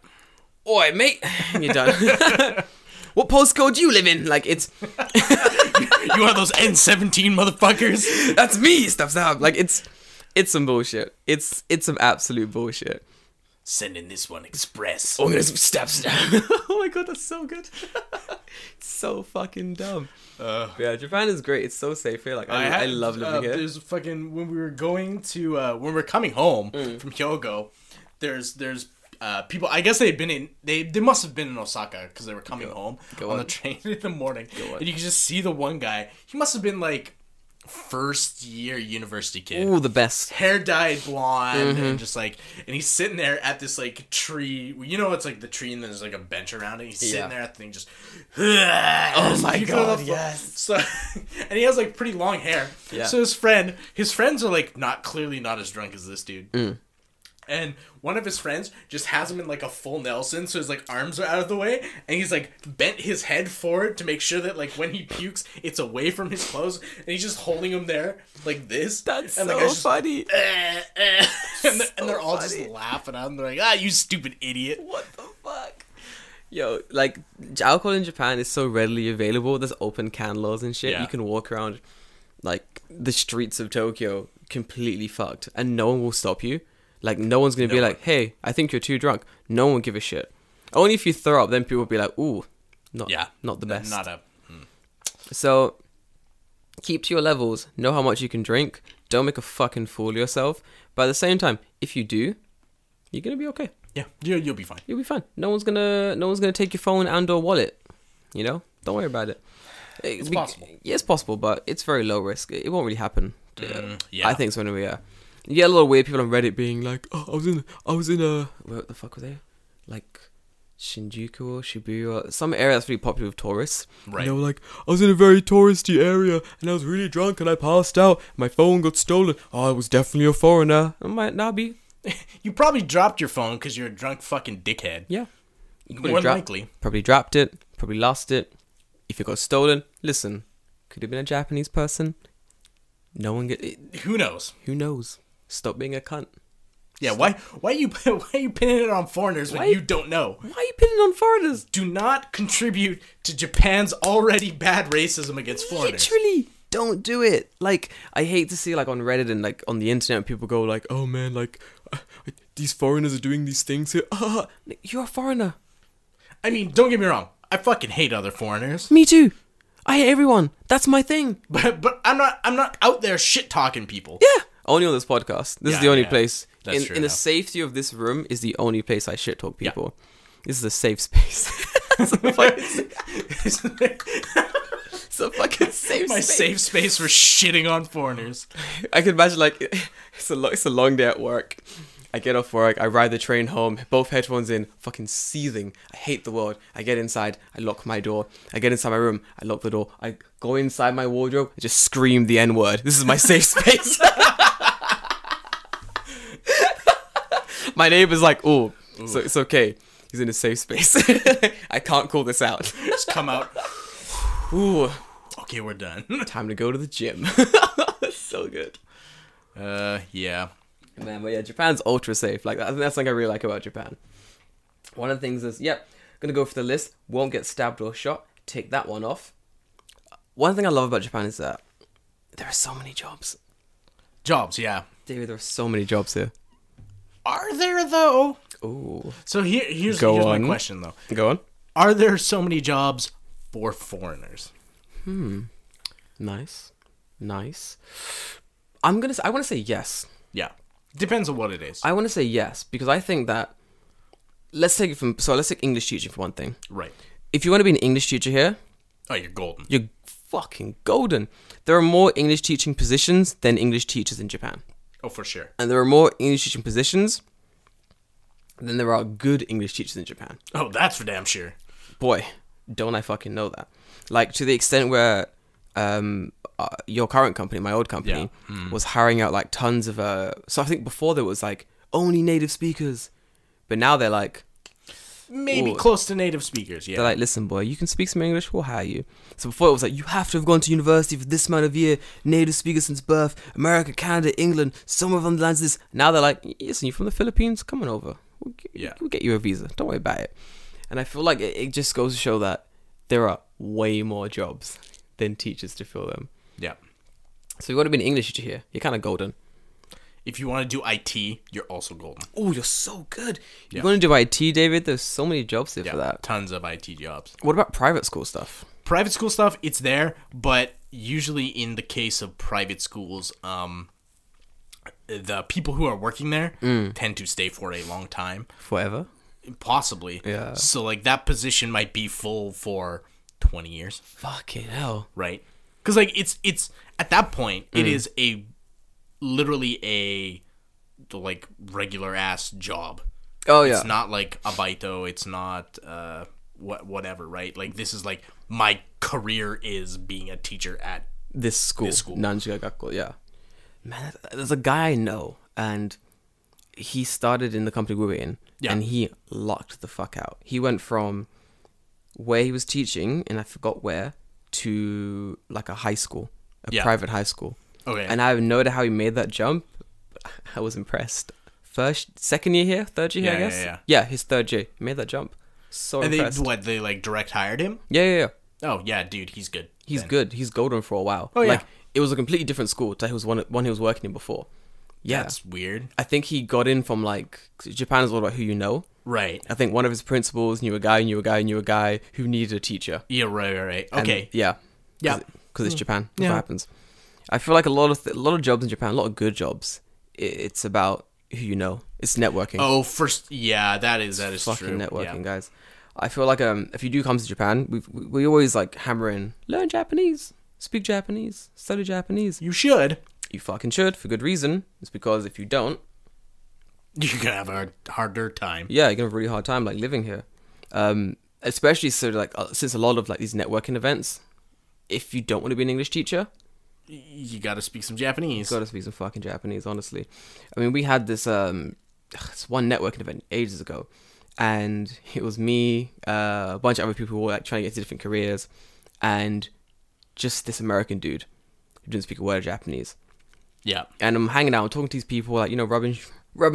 Oi, mate. You're done. What postcode do you live in? Like, it's... You are those N17 motherfuckers. That's me. Stuff. Like, it's... It's some bullshit. It's some absolute bullshit. Sending this one express. Oh, there's steps down. Oh my god, that's so good. It's so fucking dumb. Yeah, Japan is great. It's so safe here. Like I love living here. There's fucking when we were going to when we're coming home from Hyogo, there's people. I guess they must have been in Osaka because they were coming home on the train in the morning, and you can just see the one guy. He must have been like first year university kid. Ooh, the best. Hair dyed blonde and just like, and he's sitting there at this like tree. You know, it's like the tree and there's like a bench around it. He's sitting there at the thing just. Oh my god! Yes. So, and he has like pretty long hair. Yeah. So his friends are like clearly not as drunk as this dude. And one of his friends just has him in like a full Nelson, so his like arms are out of the way, and he's like bent his head forward to make sure that like when he pukes, it's away from his clothes, and he's just holding him there like this. That's and so just, funny. And they're all just laughing at him. They're like, you stupid idiot. What the fuck? Yo, like alcohol in Japan is so readily available. There's open can laws and shit. Yeah. You can walk around like the streets of Tokyo completely fucked, and no one will stop you. Like, no one's going to be like, hey, I think you're too drunk. No one will give a shit. Only if you throw up, then people will be like, ooh, not the best. So, keep to your levels. Know how much you can drink. Don't make a fucking fool of yourself. But at the same time, if you do, you're going to be okay. Yeah, you'll be fine. You'll be fine. No one's gonna take your phone and or wallet. You know? Don't worry about it. It's possible. Yeah, it's possible, but it's very low risk. It won't really happen. Yeah. I think so anyway, yeah. You get a lot of weird people on Reddit being like, oh, I was in a, where the fuck was they? Like, Shinjuku or Shibuya, some area that's really popular with tourists. Right. And they were like, I was in a very touristy area, and I was really drunk, and I passed out. My phone got stolen. Oh, I was definitely a foreigner. I might not be. You probably dropped your phone because you're a drunk fucking dickhead. Yeah. More likely. Probably dropped it. Probably lost it. If it got stolen, listen, could have been a Japanese person. No one Who knows? Who knows? Stop being a cunt. Yeah, why are you pinning it on foreigners when you don't know? Why are you pinning on foreigners? Do not contribute to Japan's already bad racism against foreigners. Literally, don't do it. Like, I hate to see like on Reddit and like on the internet people go like, oh man, like these foreigners are doing these things here. You're a foreigner. I mean, don't get me wrong. I fucking hate other foreigners. Me too. I hate everyone. That's my thing. But I'm not out there shit talking people. Yeah. Only on this podcast. This is the only place. That's true in the safety of this room is the only place I shit talk people. Yeah. This is a safe space. It's a fucking safe My space. safe space for shitting on foreigners. I can imagine like it's a long day at work. I get off work, I ride the train home, both headphones in, fucking seething. I hate the world. I get inside, I lock my door. I get inside my room, I lock the door. I go inside my wardrobe, I just scream the N-word. This is my safe space. My neighbor's like, ooh, so it's okay. He's in a safe space. I can't call this out. Just come out. Ooh. Okay, we're done. Time to go to the gym. That's so good. Yeah. Man, but yeah, Japan's ultra safe. Like, I think that's something I really like about Japan. One of the things is, gonna go for the list. Won't get stabbed or shot. Take that one off. One thing I love about Japan is that there are so many jobs. Jobs, yeah. Dude, there are so many jobs here. Are there, though? Ooh. So here's my question, though. Go on. Are there so many jobs for foreigners? Nice. I want to say yes. Yeah. Depends on what it is. I want to say yes, because I think that, let's take English teaching for one thing. Right. If you want to be an English teacher here, oh, you're golden. You're fucking golden. There are more English teaching positions than English teachers in Japan. Oh, for sure. And there are more English teaching positions than there are good English teachers in Japan. Oh, that's for damn sure. Boy, don't I fucking know that. Like, to the extent where your current company, my old company, was hiring out like tons of so I think before there was like only native speakers, but now they're like maybe close to native speakers. Yeah, they're like, listen boy, you can speak some English, we'll hire you. So before it was like, you have to have gone to university for this amount of year, native speaker since birth, America, Canada, England, somewhere on the lines of this. Now they're like, listen, you're from the Philippines, come on over, we'll get you a visa, don't worry about it. And I feel like it just goes to show that there are way more jobs than teachers to fill them. Yeah. So you want to be an English teacher here, you're kind of golden. If you want to do IT, you're also golden. Oh, you're so good. You want to do IT, David? There's so many jobs here for that. Tons of IT jobs. What about private school stuff? Private school stuff, it's there, but usually in the case of private schools, the people who are working there tend to stay for a long time. Forever? Possibly. Yeah. So, like, that position might be full for 20 years. Fucking hell. Right? Because, like, it's at that point, it is literally a, like, regular-ass job. Oh, yeah. It's not, like, a baito. It's not, whatever, right? Like, this is, like, my career is being a teacher at this school. Nanjiga Gakko, yeah. Man, there's a guy I know, and he started in the company we were in, and he locked the fuck out. He went from where he was teaching, and I forgot where, to like a high school, private high school. Okay. And I have no idea how he made that jump. I was impressed. Second year here, third year here, I guess. Yeah, his third year. He made that jump. So impressed. And they like direct hired him? Yeah. Oh yeah, dude, he's good. He's good. He's golden for a while. Oh yeah. Like, it was a completely different school to one he was working in before. Yeah. That's weird. I think he got in from, like, Japan is all about who you know. Right. I think one of his principals knew a guy who needed a teacher. Yeah, right. Okay. And, yeah. Because it's Japan. That's what happens. I feel like a lot of jobs in Japan, a lot of good jobs, it's about who you know. It's networking. Oh, that is fucking true. Networking, guys. I feel like if you do come to Japan, we always like hammer in, learn Japanese, speak Japanese, study Japanese. You should. You fucking should, for good reason. It's because if you don't, you're gonna have a harder time. Yeah, you're gonna have a really hard time like living here. Especially since a lot of like these networking events, if you don't want to be an English teacher, you gotta speak some Japanese. You gotta speak some fucking Japanese, honestly. I mean, we had this one networking event ages ago, and it was me, a bunch of other people who were like trying to get to different careers, and just this American dude who didn't speak a word of Japanese. Yeah. And I'm hanging out, talking to these people, like, you know, rubbing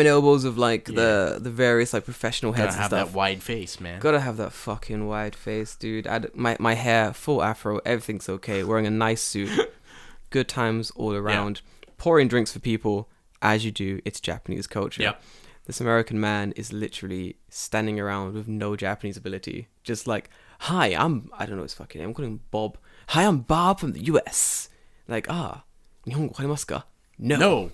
elbows with like the various like professional heads and stuff. Gotta have that wide face, man. Gotta have that fucking wide face, dude. My hair, full afro, everything's okay. Wearing a nice suit. Good times all around. Yeah. Pouring drinks for people, as you do. It's Japanese culture. Yeah. This American man is literally standing around with no Japanese ability. Just like, hi, I don't know his fucking name. I'm calling him Bob. Hi, I'm Bob from the US. Like, Nihongo warimasu ka? No.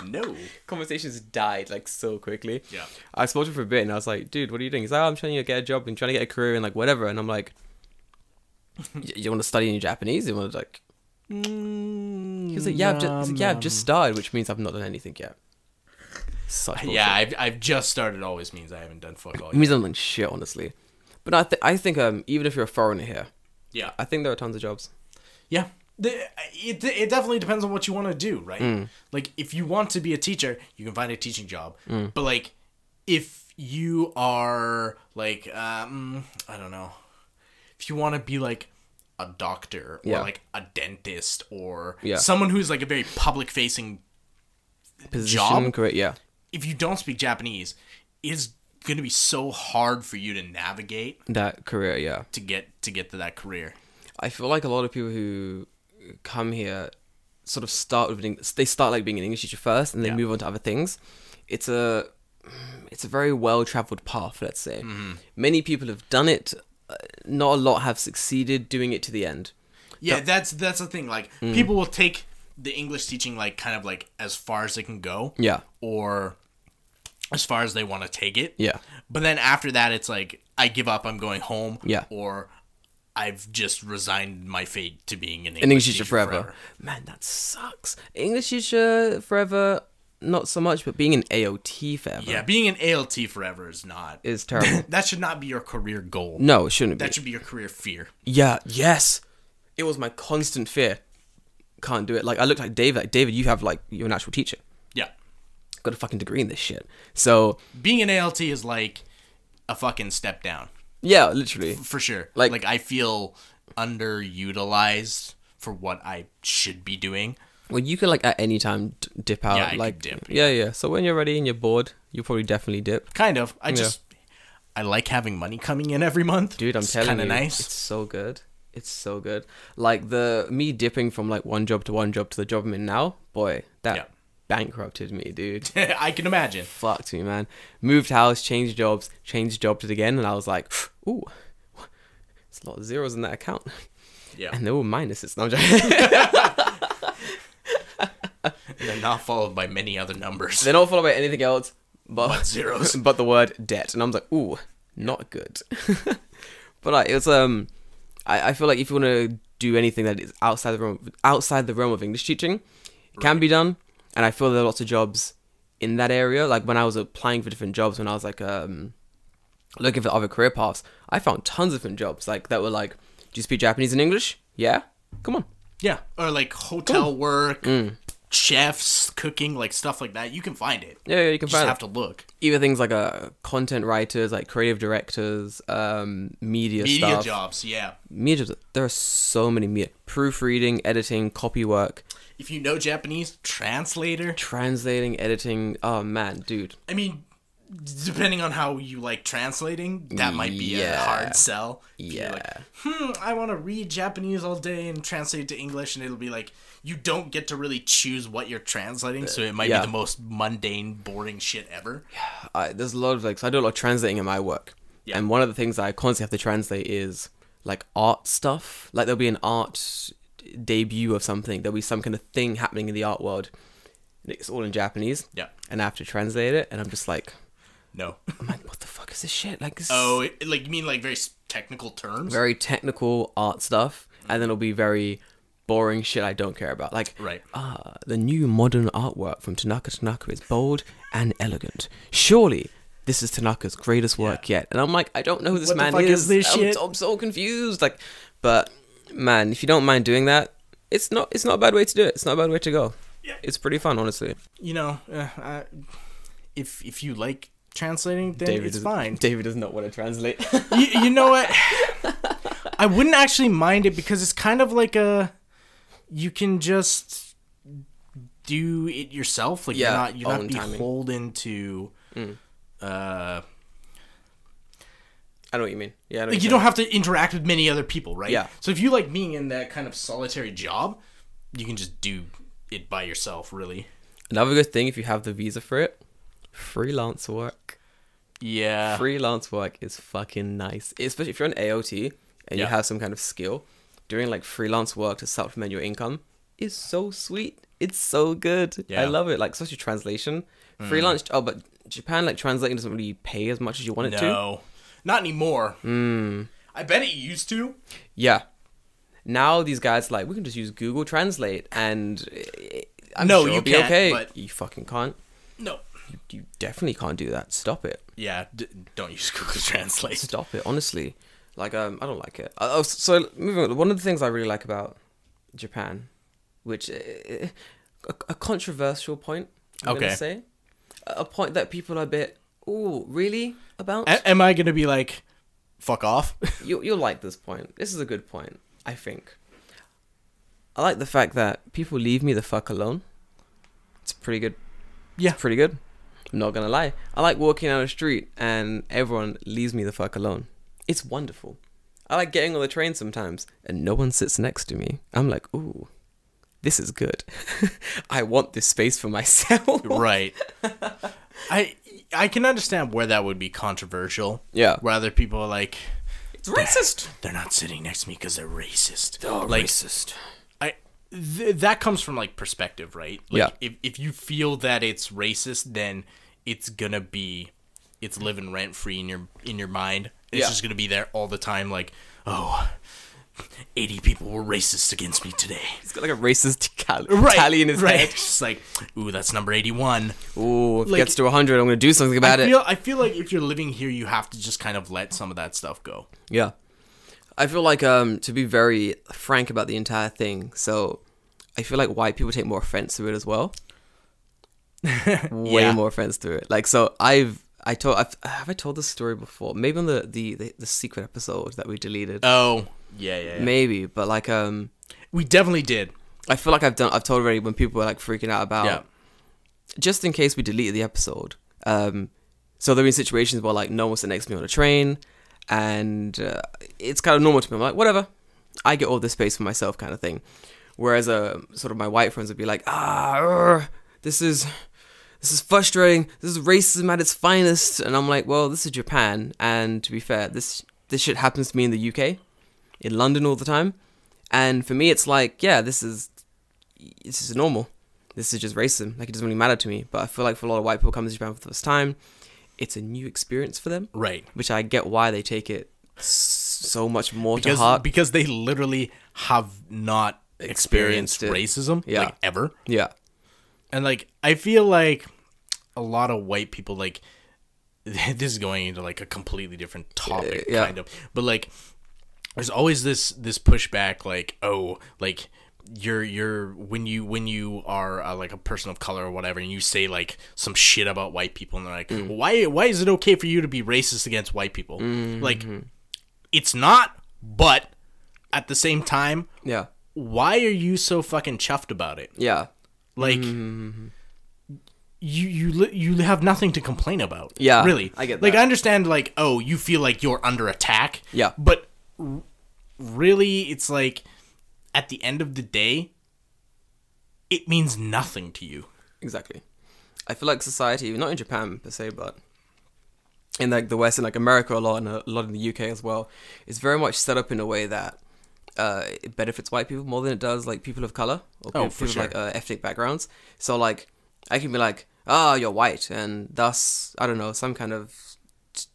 No. Conversations died like so quickly. Yeah. I spoke to him for a bit and I was like, dude, what are you doing? He's like, I'm trying to get a job and trying to get a career and like whatever. And I'm like, you want to study in Japanese? You want to like... He was like, I've just started, which means I've not done anything yet. Such bullshit. Yeah, I've just started always means I haven't done fuck all yet. It means I'm like shit, honestly. But I think even if you're a foreigner here, I think there are tons of jobs. Yeah. It definitely depends on what you want to do, right? Like, if you want to be a teacher, you can find a teaching job. But, like, if you are, like, I don't know. If you want to be, like, a doctor or, like, a dentist or someone who's, like, a very public-facing job. Correct, yeah. If you don't speak Japanese, it's going to be so hard for you to navigate that career, to get to that career. I feel like a lot of people who come here sort of start like being an English teacher first and they move on to other things. It's a very well-traveled path, let's say. Many people have done it. Not a lot have succeeded doing it to the end. Yeah, that's the thing. Like, people will take the English teaching like kind of like as far as they can go. Yeah. Or as far as they want to take it. Yeah. But then after that, it's like, I give up, I'm going home. Yeah. Or I've just resigned my fate to being an English teacher forever. Man, that sucks. English teacher forever, not so much, but being an AOT forever. Yeah, being an ALT forever is terrible. That should not be your career goal. No, it shouldn't be. That should be your career fear. Yeah, yes. It was my constant fear. Can't do it. Like, I looked like David. Like, David, you're an actual teacher. Yeah. Got a fucking degree in this shit. So being an ALT is like a fucking step down. Yeah, literally. For sure. Like I feel underutilized for what I should be doing. Well, you can like at any time dip out. Yeah, I like could dip. Yeah. So when you're ready and you're bored, you'll probably definitely dip. Kind of. I like having money coming in every month. Dude, I'm telling you, kind of nice. It's so good. It's so good. Like me dipping from like one job to the job I'm in now, boy, that bankrupted me, dude. I can imagine. Fucked me, man. Moved house, changed jobs again, and I was like, ooh, it's a lot of zeros in that account. Yeah. And they were minuses. No, I'm joking. They're not followed by many other numbers. They're not followed by anything else But zeros. but the word debt. And I was like, ooh, not good. But like, it was I feel like if you want to do anything that is outside the realm of English teaching, it can be done. And I feel there are lots of jobs in that area. Like when I was applying for different jobs, when I was like looking for other career paths, I found tons of different jobs like that were like, do you speak Japanese and English? Yeah, come on. Yeah, or like hotel work, chefs, cooking, like stuff like that. You can find it. Yeah, you can You just find have it. to look. Even things like content writers, like creative directors, media stuff. Jobs, yeah. Media jobs. There are so many media. Proofreading, editing, copy work. If you know Japanese, translator. Translating, editing. Oh, man, dude. I mean, depending on how you like translating, that might be a hard sell. If you're like, I want to read Japanese all day and translate it to English, and it'll be like, you don't get to really choose what you're translating, so it might be the most mundane, boring shit ever. There's a lot of, like, so I do a lot of translating in my work. Yeah. And one of the things that I constantly have to translate is, like, art stuff. Like, there'll be an art debut of something. There'll be some kind of thing happening in the art world. And it's all in Japanese. Yeah. And I have to translate it, and I'm just like... No. I'm like, what the fuck is this shit? Like, this like you mean like very technical terms? very technical art stuff, and then it'll be very boring shit I don't care about. Like, Right. The new modern artwork from Tanaka is bold and elegant. Surely this is Tanaka's greatest work yet. And I'm like, I don't know who this What the man fuck is this I'm, shit? I'm so confused. Like, but man, if you don't mind doing that, it's not a bad way to do it. It's not a bad way to go. Yeah. It's pretty fun, honestly. You know, if you like translating, then it's fine. David does not want to translate. You know what? I wouldn't actually mind it because it's kind of like you can just do it yourself. Like you're not beholden to. I know what you mean. Yeah, I know like you don't have to interact with many other people, right? Yeah. So if you like being in that kind of solitary job, you can just do it by yourself, really. Another good thing if you have the visa for it, freelance work. Yeah. Freelance work is fucking nice. Especially if you're an AOT and you have some kind of skill. Doing like freelance work to supplement your income is so sweet. It's so good. Yeah. I love it. Like, especially translation. Freelance, but Japan, like, translating doesn't really pay as much as you want it to. No. Not anymore. I bet it used to. Yeah. Now these guys are like, we can just use Google Translate and I'm sure you it'll be can't, okay. but... You fucking can't. No. You definitely can't do that. Stop it. Yeah, don't use Google Translate. Stop it, honestly. Like, I don't like it. So, moving on. One of the things I really like about Japan, which... a controversial point, I'm going to say. A point that people are a bit, ooh, really? About? Am I going to be like, fuck off? You'll like this point. This is a good point, I think. I like the fact that people leave me the fuck alone. It's pretty good. Yeah. It's pretty good. I'm not gonna lie. I like walking down the street and everyone leaves me the fuck alone. It's wonderful. I like getting on the train sometimes and no one sits next to me. I'm like, ooh, this is good. I want this space for myself. Right. I can understand where that would be controversial. Yeah. Where other people are like, it's racist. They're not sitting next to me because they're racist. They're like, racist. That comes from like perspective, right? Like, yeah. If you feel that it's racist, then it's living rent free in your mind. It's just gonna be there all the time. Like, oh, 80 people were racist against me today. He's got like a racist tally in his head. It's like, ooh, that's number 81. Ooh, if it gets to 100, I'm gonna do something about it. I feel like if you're living here, you have to just kind of let some of that stuff go. Yeah. I feel like, to be very frank about the entire thing, so I feel like white people take more offense to it as well. Way more offense to it. Like, so have I told this story before? Maybe on the secret episode that we deleted. Oh, yeah. Maybe, but like, we definitely did. I feel like I've told already when people were like freaking out about, just in case we deleted the episode. So there have been situations where like no one sat next to me on a train. And it's kind of normal to me. I'm like, whatever. I get all this space for myself kind of thing. Whereas sort of my white friends would be like, this is frustrating. This is racism at its finest. And I'm like, well, this is Japan. And to be fair, this shit happens to me in the UK, in London all the time. And for me, it's like, yeah, this is normal. This is just racism. Like, it doesn't really matter to me. But I feel like for a lot of white people coming to Japan for the first time, it's a new experience for them. Right. Which I get why they take it so much more to heart. Because they literally have not experienced racism, like, ever. Yeah. And, like, I feel like a lot of white people, like, this is going into, like, a completely different topic, kind of. But, like, there's always this pushback, like, oh, like, you're when you are like a person of color or whatever, and you say like some shit about white people, and they're like, why is it okay for you to be racist against white people? Like, it's not, but at the same time, why are you so fucking chuffed about it? Like, you have nothing to complain about. Really. I get that. Like, I understand, like, oh, you feel like you're under attack. Yeah. But really, it's like, at the end of the day, it means nothing to you. Exactly. I feel like society, not in Japan per se, but in like the West and like America a lot, and a lot in the UK as well, is very much set up in a way that it benefits white people more than it does like people of color or people with like ethnic backgrounds. So like, I can be like, you're white, and thus, I don't know, some kind of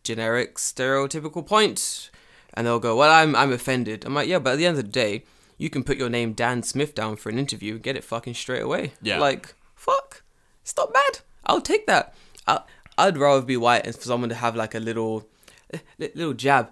generic stereotypical point, and they'll go, well, I'm offended. I'm like, yeah, but at the end of the day, you can put your name Dan Smith down for an interview and get it fucking straight away. Yeah. Like, fuck. It's not bad. I'll take that. I'd rather be white and for someone to have like a little jab.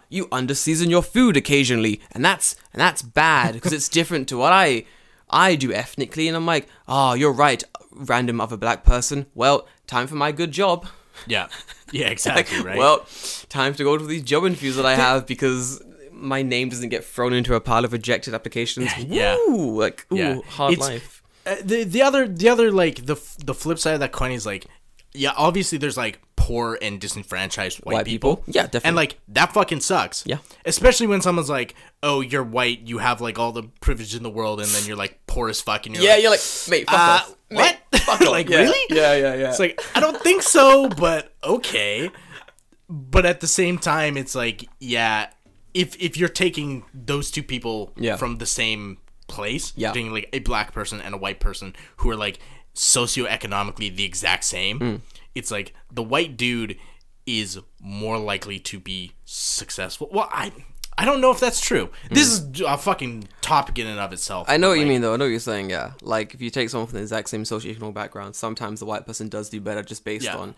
You under-season your food occasionally. And that's bad because it's different to what I do ethnically. And I'm like, you're right, random other black person. Well, time for my good job. Yeah. Yeah, exactly, like, right? Well, time to go to these job interviews that I have because my name doesn't get thrown into a pile of rejected applications. Hard life. The other like the flip side of that coin is like, yeah, obviously there's like poor and disenfranchised white people. Yeah, definitely. And like that fucking sucks. Yeah. Especially when someone's like, oh, you're white, you have like all the privilege in the world, and then you're like poor as fuck, and you're you're like, mate, fuck off. What? Mate, fuck off. Like, really? Yeah. It's like, I don't think so, but okay. But at the same time, it's like, yeah, if you're taking those two people from the same place, taking like a black person and a white person who are like socioeconomically the exact same, it's like the white dude is more likely to be successful. Well, I don't know if that's true. This is a fucking topic in and of itself. I know what you mean, though. I know what you're saying, yeah. Like, if you take someone from the exact same socioeconomic background, sometimes the white person does do better just based on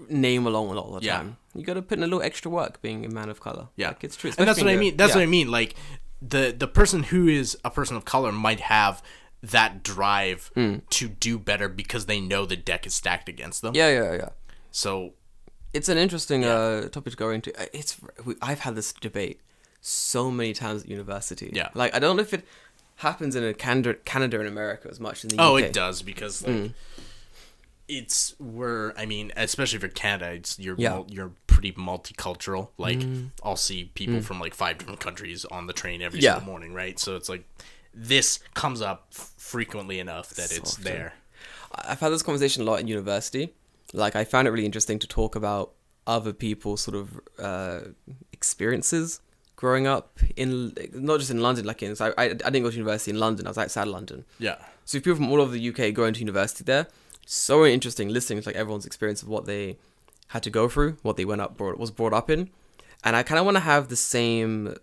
name alone a lot of the time. You got to put in a little extra work being a man of color. Yeah. Like, it's true. And that's what I mean. That's what I mean. Like, the person who is a person of color might have that drive to do better because they know the deck is stacked against them. Yeah. So it's an interesting topic to go into. I've had this debate so many times at university. Yeah. Like, I don't know if it happens in Canada and America as much in the UK. Oh, it does, because like I mean, especially for Canada, you're pretty multicultural. Like, I'll see people from like 5 different countries on the train every single morning, right? So it's like this comes up frequently enough that it's there. I've had this conversation a lot in university. Like, I found it really interesting to talk about other people's sort of experiences growing up in, not just in London, like I didn't go to university in London, I was outside London. Yeah. So people from all over the UK going to university there, so interesting listening to like everyone's experience of what they had to go through, what they was brought up in. And I kind of want to have the same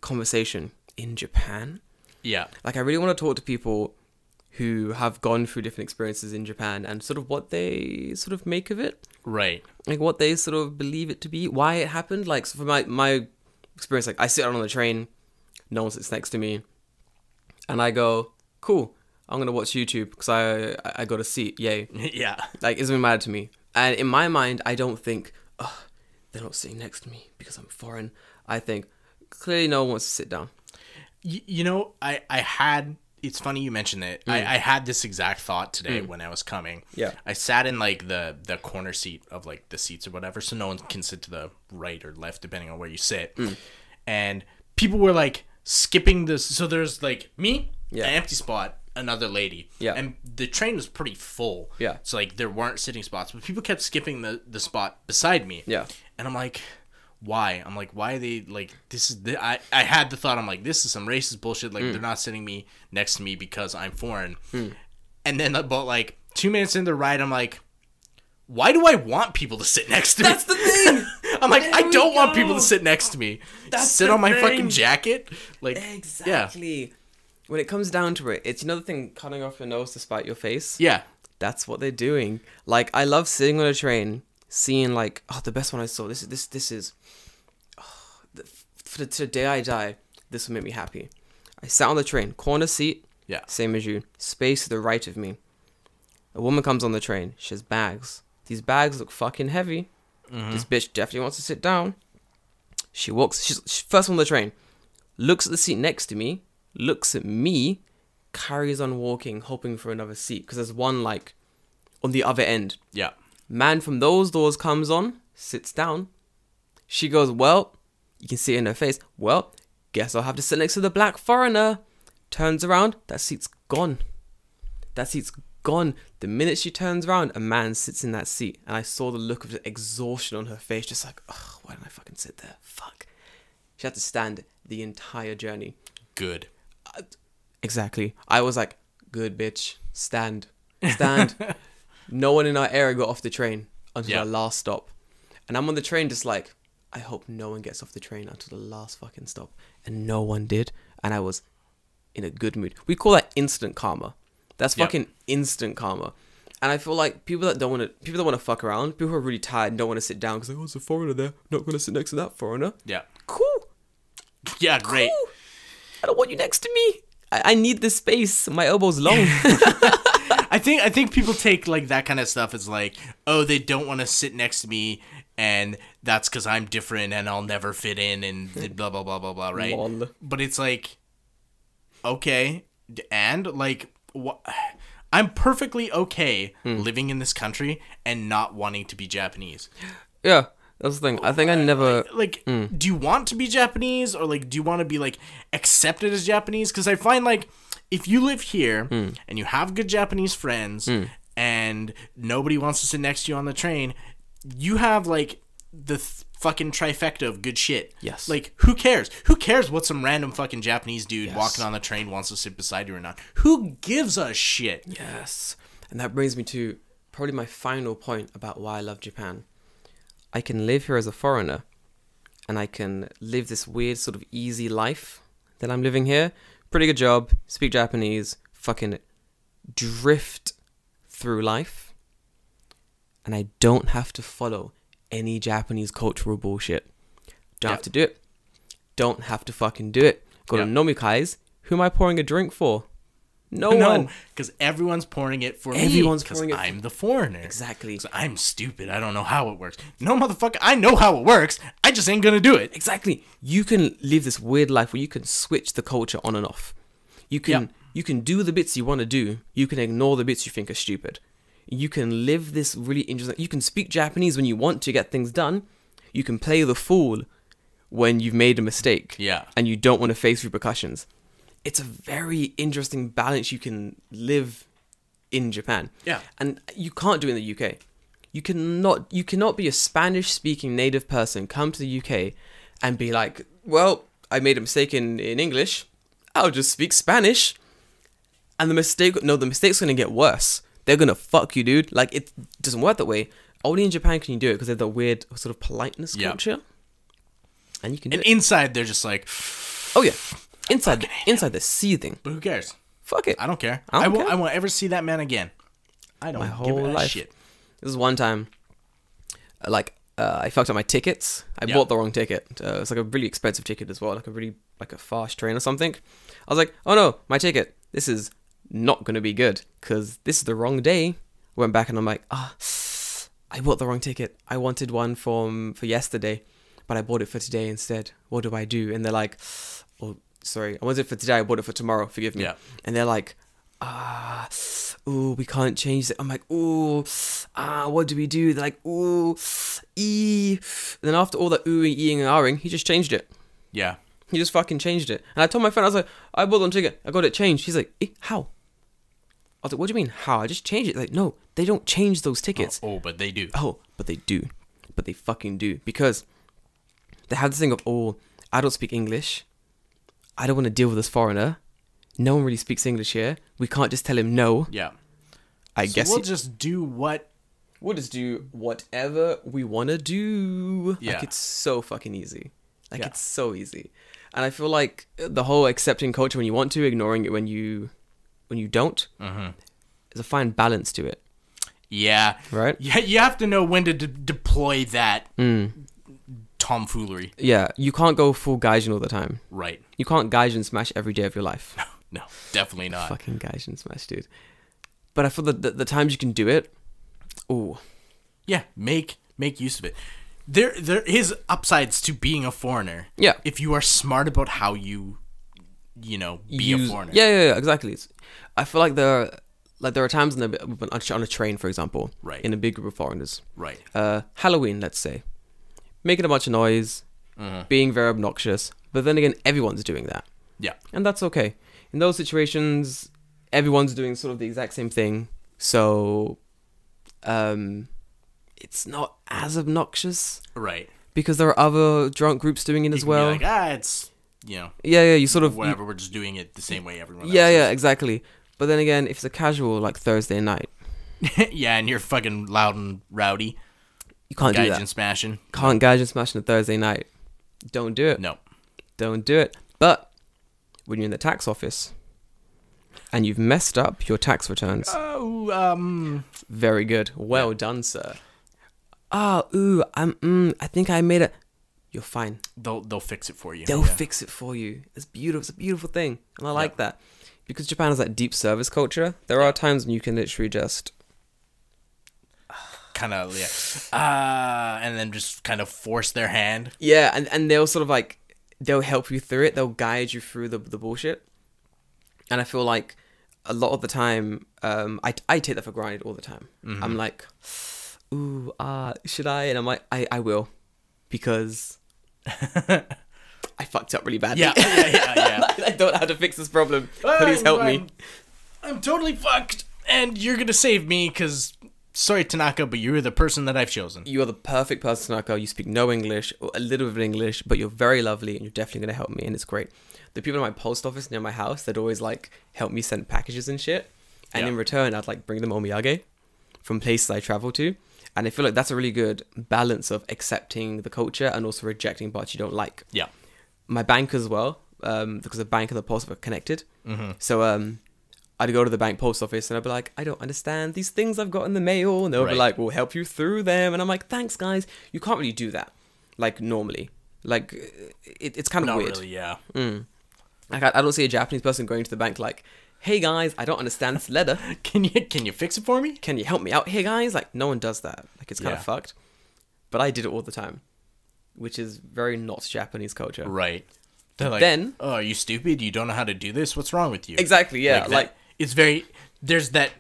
conversation in Japan. Yeah. Like, I really want to talk to people who have gone through different experiences in Japan and sort of what they sort of make of it. Right. Like, what they sort of believe it to be, why it happened. Like, so for my experience, like, I sit on the train, no one sits next to me, and I go, cool, I'm gonna watch YouTube because I got a seat, yay. Yeah. Like, it doesn't matter to me. And in my mind, I don't think, oh, they're not sitting next to me because I'm foreign. I think, clearly no one wants to sit down. You know, I had, it's funny you mentioned it. I had this exact thought today when I was coming. Yeah. I sat in like the corner seat of like the seats or whatever, so no one can sit to the right or left depending on where you sit. And people were like skipping this. So there's like me, an empty spot, another lady. Yeah. And the train was pretty full. Yeah. So like there weren't sitting spots, but people kept skipping the spot beside me. Yeah. And I'm like, why? I'm like, why are they like this is I had the thought, I'm like, this is some racist bullshit. Like they're not sitting me next to me because I'm foreign. And then about like 2 minutes into the ride, I'm like, why do I want people to sit next to me? That's the thing. I'm like, I don't want people to sit next to me. That's sit the on my thing. fucking jacket. Like, Exactly. When it comes down to it, it's another thing cutting off your nose to spite your face. Yeah. That's what they're doing. Like, I love sitting on a train, seeing like, oh, the best one I saw. This is. For the day I die, this will make me happy. I sat on the train, corner seat. Yeah. Same as you. Space to the right of me. A woman comes on the train. She has bags. These bags look fucking heavy. This bitch definitely wants to sit down. She walks. She's first on the train. Looks at the seat next to me. Looks at me. Carries on walking, hoping for another seat. Because there's one, like, on the other end. Yeah. Man from those doors comes on. Sits down. She goes, well, you can see it in her face. Well, guess I'll have to sit next to the black foreigner. Turns around. That seat's gone. That seat's gone. The minute she turns around, a man sits in that seat, and I saw the look of exhaustion on her face, just like, oh, why didn't I fucking sit there? Fuck. She had to stand the entire journey. Good. Exactly. I was like, good bitch, stand. No one in our area got off the train until our last stop, and I'm on the train just like, I hope no one gets off the train until the last fucking stop, and no one did, and I was in a good mood. We call that instant karma. That's fucking instant karma. And I feel like people that want to fuck around, people who are really tired and don't want to sit down because like, oh, there's a foreigner there, not going to sit next to that foreigner. Yeah. Cool. Yeah, great. Cool. I don't want you next to me. I need the space. My elbow's long. I think people take like that kind of stuff as like, oh, they don't want to sit next to me, and that's because I'm different and I'll never fit in and blah blah blah blah blah, right? Lol. But it's like, okay, and like, I'm perfectly okay living in this country and not wanting to be Japanese. Yeah, that's the thing. I think I never... Like, do you want to be Japanese, or like, do you want to be like accepted as Japanese? Because I find like, if you live here and you have good Japanese friends and nobody wants to sit next to you on the train, you have like the fucking trifecta of good shit. Yes. Like, who cares? Who cares what some random fucking Japanese dude walking on the train wants to sit beside you or not? Who gives a shit? Yes. And that brings me to probably my final point about why I love Japan. I can live here as a foreigner, and I can live this weird sort of easy life that I'm living here. Pretty good job, speak Japanese, fucking drift through life, and I don't have to follow any Japanese cultural bullshit. Don't have to do it. Don't have to fucking do it. Go to nomikais. Who am I pouring a drink for? No one. Because everyone's pouring it for Everyone's me. pouring it Because I'm the foreigner. Exactly. 'Cause I'm stupid. I don't know how it works. No, motherfucker. I know how it works. I just ain't gonna do it. Exactly. You can live this weird life where you can switch the culture on and off. You can do the bits you want to do. You can ignore the bits you think are stupid. You can live this really interesting... You can speak Japanese when you want to get things done. You can play the fool when you've made a mistake. Yeah. And you don't want to face repercussions. It's a very interesting balance you can live in Japan. Yeah. And you can't do it in the UK. You cannot be a Spanish-speaking native person, come to the UK and be like, well, I made a mistake in English. I'll just speak Spanish. And the mistake's going to get worse. They're going to fuck you, dude. Like, it doesn't work that way. Only in Japan can you do it because they have the weird sort of politeness culture. And you can do it. Inside, they're just like... Oh, yeah. Inside, they're seething. But who cares? Fuck it. I don't care. I don't care. I won't ever see that man again. I don't My give whole a life. shit. This was one time, I fucked up my tickets. I bought the wrong ticket. It's like a really expensive ticket as well, like a fast train or something. I was like, oh no, my ticket. This is not going to be good because this is the wrong day. Went back and I'm like, I bought the wrong ticket. I wanted one for yesterday, but I bought it for today instead. What do I do? And they're like, oh, sorry, I wanted it for today. I bought it for tomorrow. Forgive me. Yeah. And they're like, we can't change it. I'm like, what do we do? They're like, and then after all that oohing, eeing, and ahhing, he just changed it. Yeah. He just fucking changed it. And I told my friend, I was like, I bought the ticket. I got it changed. He's like, how? was like, what do you mean, how? I just changed it. Like, no, they don't change those tickets. Oh, but they do. Oh, but they do. But they fucking do. Because they have this thing of, oh, I don't speak English. I don't want to deal with this foreigner. No one really speaks English here. We can't just tell him no. Yeah. I guess we'll just do what... We'll just do whatever we want to do. Yeah. Like, it's so fucking easy. Like, it's so easy. And I feel like the whole accepting culture when you want to, ignoring it when you don't, there's a fine balance to it. Yeah. Right? Yeah, you have to know when to deploy that tomfoolery. Yeah, you can't go full Gaijin all the time. Right. You can't Gaijin smash every day of your life. No, definitely not. Fucking Gaijin smash, dude. But I feel that the times you can do it, ooh. Yeah, make use of it. There is upsides to being a foreigner. Yeah. If you are smart about how you be a foreigner. Yeah, exactly. I feel like there are times on a train, for example, Right. in a big group of foreigners. Right. Halloween, let's say, making a bunch of noise, being very obnoxious. But then again, everyone's doing that, Yeah. and that's okay. In those situations, everyone's doing sort of the exact same thing, so it's not as obnoxious Right. because there are other drunk groups doing it as You well. can be like, it's Yeah, you sort of whatever. We're just doing it the same way everyone else. Yeah, exactly. But then again, if it's a casual like Thursday night, Yeah, and you're fucking loud and rowdy. you can't do Gaijin that. smashing. Can't Gaijin smash on a Thursday night. Don't do it. No. Don't do it. But when you're in the tax office and you've messed up your tax returns, Oh, very good. Well done, sir. I think I made it. You're fine. they'll fix it for you. They'll fix it for you. It's beautiful. It's a beautiful thing, and I like that because Japan has that deep service culture. There are times when you can literally just kind of and then just kind of force their hand. and they'll sort of like they'll help you through it. They'll guide you through the bullshit. And I feel like a lot of the time, I take that for granted all the time. I'm like, ooh, should I? And I'm like, I will, because I fucked up really badly. Yeah. I don't know how to fix this problem. Please help me. I'm totally fucked, and you're gonna save me, because, sorry, Tanaka, but you're the person that I've chosen. You are the perfect person, Tanaka. You speak no English, or a little bit of English, but you're very lovely, and you're definitely gonna help me, and it's great. The people in my post office near my house, they'd always like help me send packages and shit, and in return, I'd like bring them omiyage from places I travel to. And I feel like that's a really good balance of accepting the culture and also rejecting parts you don't like. Yeah. My bank as well, because the bank and the post office are connected. So I'd go to the bank post office and I'd be like, I don't understand these things I've got in the mail. And they'll be like, we'll help you through them. And I'm like, thanks, guys. You can't really do that, like, normally. Like, it's kind of weird. Not really, yeah. Like, I don't see a Japanese person going to the bank like, hey, guys, I don't understand this letter. Can you fix it for me? Can you help me out here, guys? Like, no one does that. Like, it's kind of fucked. But I did it all the time, which is very not Japanese culture. Right. They're like, then, oh, are you stupid? You don't know how to do this? What's wrong with you? Exactly, yeah. Like it's very, there's that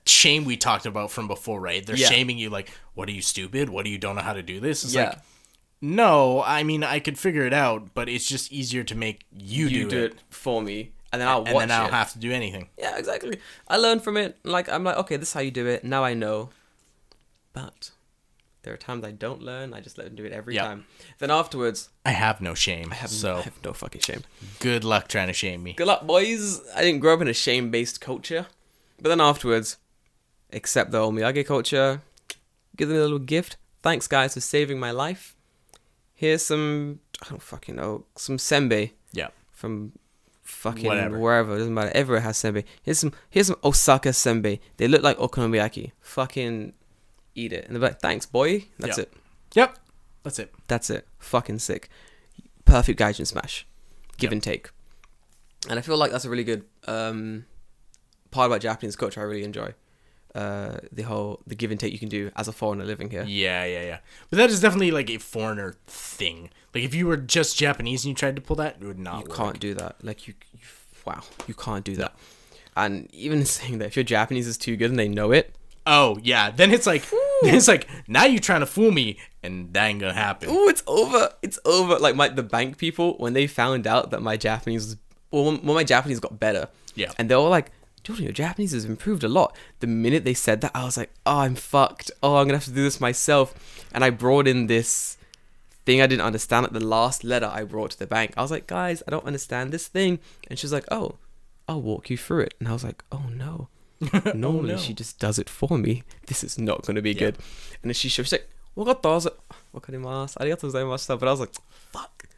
shame we talked about from before, right? They're shaming you like, what, are you stupid? What, do you don't know how to do this? It's like, no, I mean, I could figure it out, but it's just easier to make you do it for me. And then I'll watch it. And then I don't have to do anything. Yeah, exactly. I learned from it. Like, I'm like, okay, this is how you do it. Now I know. But there are times I don't learn. I just let them do it every time. Then afterwards, I have no shame. I have no fucking shame. Good luck trying to shame me. Good luck, boys. I didn't grow up in a shame-based culture. But then afterwards, accept the omiyage culture. Give them a little gift. Thanks, guys, for saving my life. Here's some, I don't fucking know, some senbei. Yeah. From fucking whatever, wherever, it doesn't matter. Everywhere has senbei. Here's some Osaka senbei. They look like okonomiyaki. Fucking eat it. And they're like, thanks, boy. That's it. Yep. That's it. That's it. Fucking sick. Perfect Gaijin smash. Give and take. And I feel like that's a really good part about Japanese culture I really enjoy. The give and take you can do as a foreigner living here. Yeah. But that is definitely like a foreigner thing. Like if you were just Japanese and you tried to pull that, it would not work. You can't do that. Like you can't do that. And even saying that if your Japanese is too good and they know it. Oh yeah, then it's like now you're trying to fool me, and that ain't gonna happen. Ooh, it's over. It's over. Like the bank people, when they found out that my Japanese was, well, when my Japanese got better, yeah, and they were like, Jordan, your Japanese has improved a lot. The minute they said that, I was like, oh, I'm fucked. Oh, I'm going to have to do this myself. And I brought in this thing I didn't understand, like the last letter I brought to the bank. I was like, guys, I don't understand this thing. And she was like, oh, I'll walk you through it. And I was like, oh no. Normally no. she just does it for me. This is not going to be good. And then she's like, wakatta. I was like, wakarimasu. Arigatou gozaimashita. But I was like, fuck.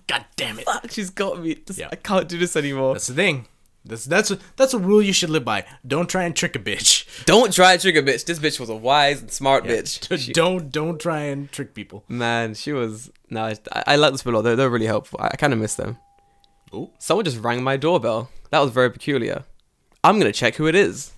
God damn it. Fuck, she's got me. I can't do this anymore. That's the thing. That's a rule you should live by. Don't try and trick a bitch. Don't try and trick a bitch. This bitch was a wise and smart bitch. Don't try and trick people. Man, she was... No, I like this a lot. They're really helpful. I kind of miss them. Ooh. Someone just rang my doorbell. That was very peculiar. I'm going to check who it is.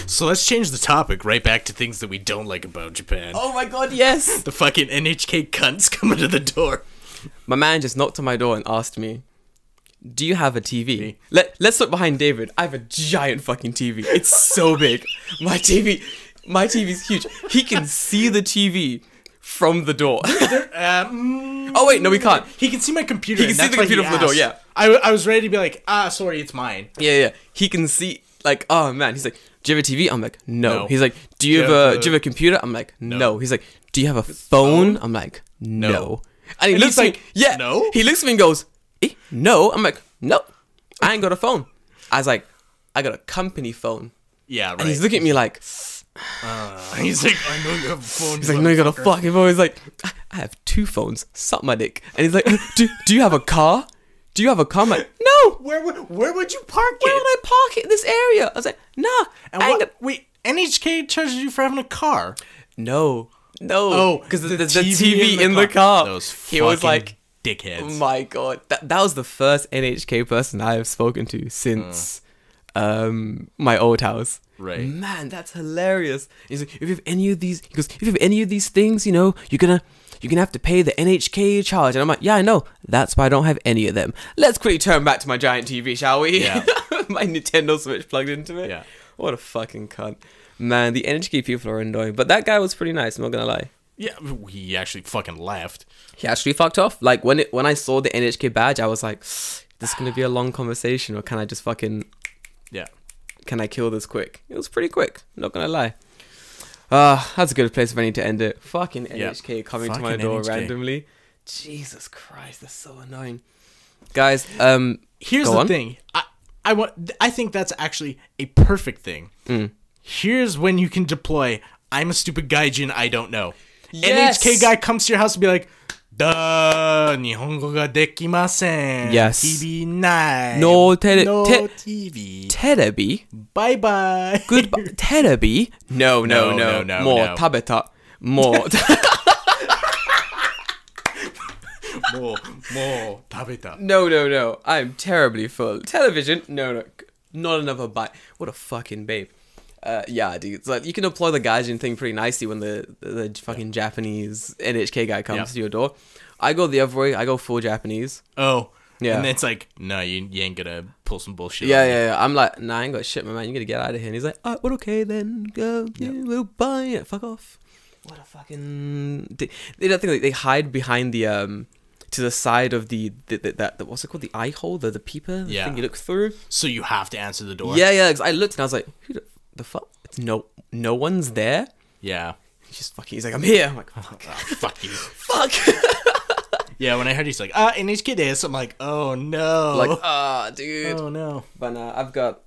So let's change the topic right back to things that we don't like about Japan. Oh my god, yes! The fucking NHK cunts coming to the door. My man just knocked on my door and asked me, do you have a TV? Let's look behind David. I have a giant fucking TV. It's so big. My TV's huge. He can see the TV from the door. Oh wait, no, we can't. He can see my computer. He can see the computer from the door, yeah. I was ready to be like, sorry, it's mine. Yeah. He can see, like, oh man. He's like, do you have a TV? I'm like, no. He's like, do you have a computer? I'm like, no. He's like, do you have a phone? I'm like, no. And he looks like, yeah. No? He looks at me and goes, no. I'm like, no. I ain't got a phone. I was like, I got a company phone. Yeah, right. And he's looking at me like, he's like, I know you have a phone. He's like, no, you got a fucking phone. He's like, I have 2 phones. Suck my dick. And he's like, do you have a car? Do you have a car? I'm like, no. Where would you park it? Where would I park it in this area? I was like, nah. And wait, NHK charges you for having a car? No. Oh, because the TV in the car. Those he was like, dickheads. Oh my god. That was the first NHK person I have spoken to since my old house. Right. Man, that's hilarious. He's like, if you have any of these, he goes, if you have any of these things, you know, you're gonna have to pay the NHK charge. And I'm like, yeah, I know. That's why I don't have any of them. Let's quickly turn back to my giant TV, shall we? Yeah. My Nintendo Switch plugged into it. Yeah. What a fucking cunt. Man, the NHK people are annoying. But that guy was pretty nice, I'm not gonna lie. Yeah, he actually fucking left. He actually fucked off. Like, when I saw the NHK badge, I was like, this is gonna be a long conversation, or can I just fucking... Yeah. Can I kill this quick? It was pretty quick, not gonna lie. That's a good place if I need to end it. Fucking NHK coming to my door NHK. randomly. Jesus Christ, that's so annoying. Guys, here's the thing. I think that's actually a perfect thing. Here's when you can deploy I'm a stupid gaijin, I don't know. Yes! NHK guy comes to your house and be like, "Da, Nihongo ga dekimasen. Yes. TV nai. No TV. Terebi? Bye bye. Goodbye. Terebi? No. No. Mo tabeta. Mo. Mo tabeta. No. I'm terribly full. Television? No. Not another bite. What a fucking babe. Yeah, dude. It's like, you can deploy the Gaijin thing pretty nicely when the fucking Japanese NHK guy comes to your door. I go the other way. I go full Japanese. Oh. Yeah. And it's like, no, you ain't gonna pull some bullshit. Yeah. I'm like, nah, I ain't got shit, my man. You gotta get out of here. And he's like, alright, well, okay then. Go. Yeah, we'll buy it. Fuck off. What a fucking... They don't think they hide behind the to the side of the what's it called, the eye hole, the peeper, the thing you look through. So you have to answer the door. Yeah. Cause I looked and I was like, who the fuck? It's no one's there. Yeah. He's like, I'm here. I'm like, fuck. Fuck you. Fuck. Yeah, when I heard he's like, NHK this, I'm like, oh no. Like, dude. Oh no. But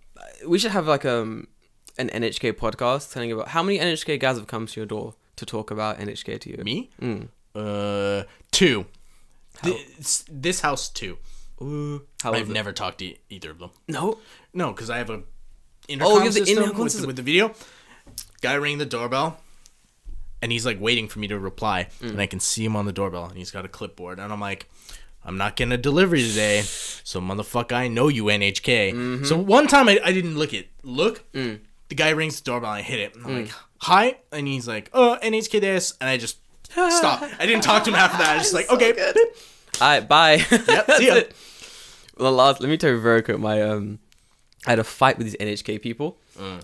we should have like an NHK podcast telling you about how many NHK guys have come to your door to talk about NHK to you. Me? 2. This house 2. I've never talked to either of them. No, because I have a intercom system intercom with the video. Guy rang the doorbell, and he's like waiting for me to reply, and I can see him on the doorbell, and he's got a clipboard, and I'm like, I'm not getting a delivery today, so motherfucker, I know you NHK. So one time I didn't look. The guy rings the doorbell, and I hit it, and I'm like, hi, and he's like, NHK this, and I just Stop. I didn't talk to him after that. I was just like, So okay. good. Alright, bye. Yep, see ya. Well, let me tell you very quick. I had a fight with these NHK people,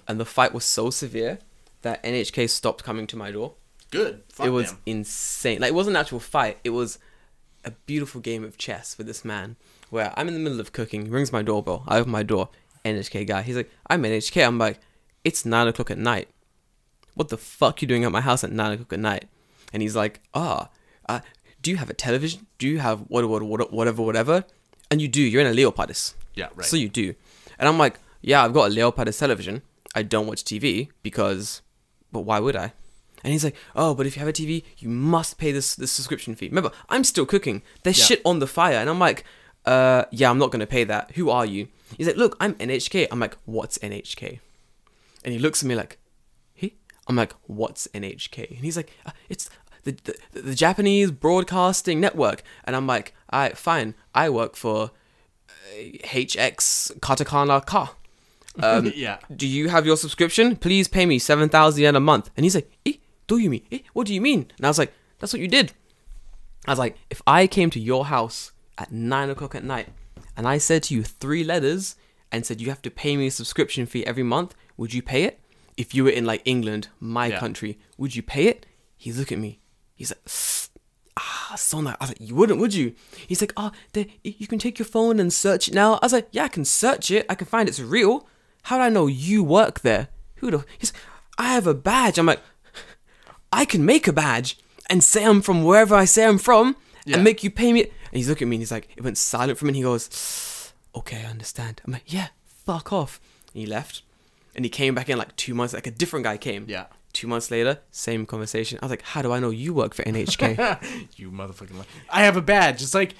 and the fight was so severe that NHK stopped coming to my door. Good. Fuck It was them. insane. Like, it wasn't an actual fight. It was a beautiful game of chess with this man, where I'm in the middle of cooking. He rings my doorbell. I open my door. NHK guy. He's like, I'm NHK. I'm like, it's 9 o'clock at night. What the fuck you doing at my house at 9 o'clock at night? And he's like, do you have a television? Do you have whatever? And you do. You're in a Leopardis. Yeah, right. So you do. And I'm like, yeah, I've got a Leopardis television. I don't watch TV because, but why would I? And he's like, oh, but if you have a TV, you must pay this subscription fee. Remember, I'm still cooking. There's shit on the fire. And I'm like, yeah, I'm not going to pay that. Who are you? He's like, look, I'm NHK. I'm like, what's NHK? And he looks at me like, hey? I'm like, what's NHK? And he's like, it's the Japanese Broadcasting Network. And I'm like, all right, fine. I work for HX Katakana Ka. Yeah. Do you have your subscription? Please pay me 7,000 yen a month. And he's like, do you mean? What do you mean? And I was like, that's what you did. I was like, if I came to your house at 9 o'clock at night and I said to you 3 letters and said you have to pay me a subscription fee every month, would you pay it? If you were in like England, my country, would you pay it? He's looking at me. He's like, so nice. I was like, you wouldn't, would you? He's like, you can take your phone and search it now. I was like, yeah, I can search it. I can find it's real. How do I know you work there? He's like, I have a badge. I'm like, I can make a badge and say I'm from wherever I say I'm from and make you pay me. And he's looking at me and he's like, it went silent for me and he goes, okay, I understand. I'm like, yeah, fuck off. And he left and he came back in like 2 months, like a different guy came. Yeah. 2 months later, same conversation. I was like, how do I know you work for NHK? You motherfucking I have a badge. It's like,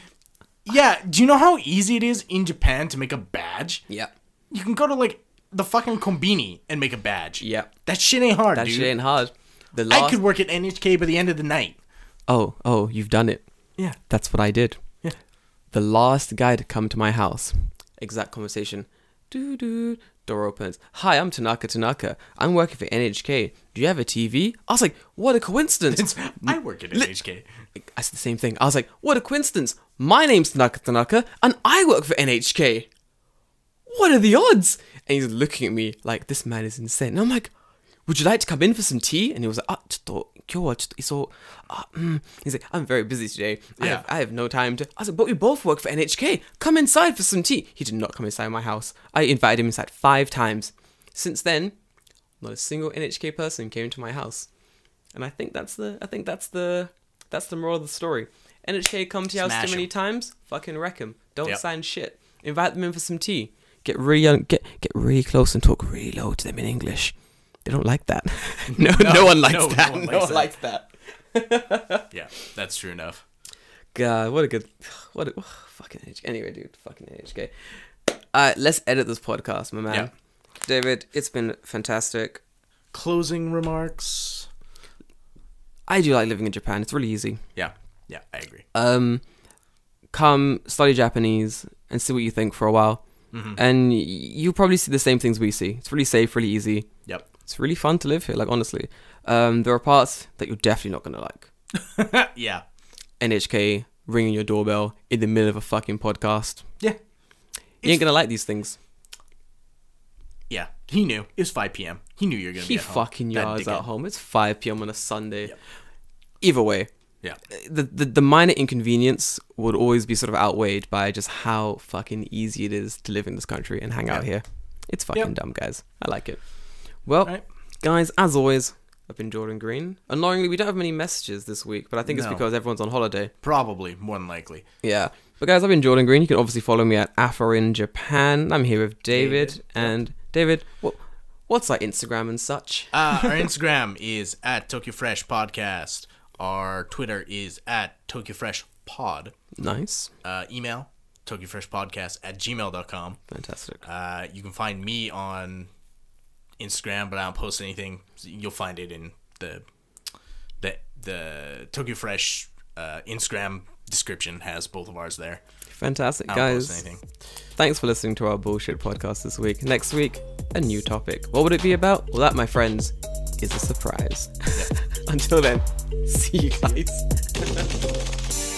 yeah, do you know how easy it is in Japan to make a badge? Yeah. You can go to like the fucking kombini and make a badge. Yeah. That shit ain't hard, That dude. shit ain't hard. I could work at NHK by the end of the night. Oh, you've done it. Yeah. That's what I did. Yeah. The last guy to come to my house, exact conversation. Door opens. Hi, I'm Tanaka. I'm working for NHK. Do you have a TV? I was like, what a coincidence. I work at NHK. I said the same thing. I was like, what a coincidence. My name's Tanaka and I work for NHK. What are the odds? And he's looking at me like, this man is insane. And I'm like, would you like to come in for some tea? And he was like, he's like, I'm very busy today. Yeah. I have no time to. I was like, but we both work for NHK. Come inside for some tea. He did not come inside my house. I invited him inside 5 times. Since then, not a single NHK person came to my house. And I think that's the moral of the story. NHK come to your house Smash too many 'em. times, fucking wreck them. Don't Yep. sign shit. Invite them in for some tea. Get really close and talk really low to them in English. They don't like that. No one likes that. No one likes that. Yeah, that's true enough. God, fucking NHK. Anyway, dude, fucking NHK. Let's edit this podcast, my man. Yeah. David, it's been fantastic. Closing remarks. I do like living in Japan. It's really easy. Yeah, I agree. Come study Japanese and see what you think for a while. Mm-hmm. And you'll probably see the same things we see. It's really safe, really easy. Yep. It's really fun to live here, like, honestly. There are parts that you're definitely not going to like. Yeah. NHK ringing your doorbell in the middle of a fucking podcast. Yeah. You ain't going to like these things. Yeah. He knew. It was 5 p.m. He knew you were going to be He at home. fucking knew I was at home. It's 5 p.m. on a Sunday. Yep. Either way. Yeah. The minor inconvenience would always be sort of outweighed by just how fucking easy it is to live in this country and hang out here. It's fucking dumb, guys. I like it. Well, guys, as always, I've been Jordan Green. Annoyingly, we don't have many messages this week, but I think it's because everyone's on holiday. Probably, more than likely. Yeah. But guys, I've been Jordan Green. You can obviously follow me at Aforin Japan. I'm here with David. And David, what's our Instagram and such? Our Instagram is at Tokyo Fresh Podcast. Our Twitter is at Tokyo Fresh Pod. Nice. Email, TokyoFreshPodcast@gmail.com. Fantastic. You can find me on Instagram, but I don't post anything. You'll find it in the Tokyo Fresh Instagram description. Has both of ours there. Fantastic, I don't guys. post anything. Thanks for listening to our bullshit podcast this week. Next week, a new topic. What would it be about? Well, that, my friends, is a surprise. Yeah. Until then, see you guys.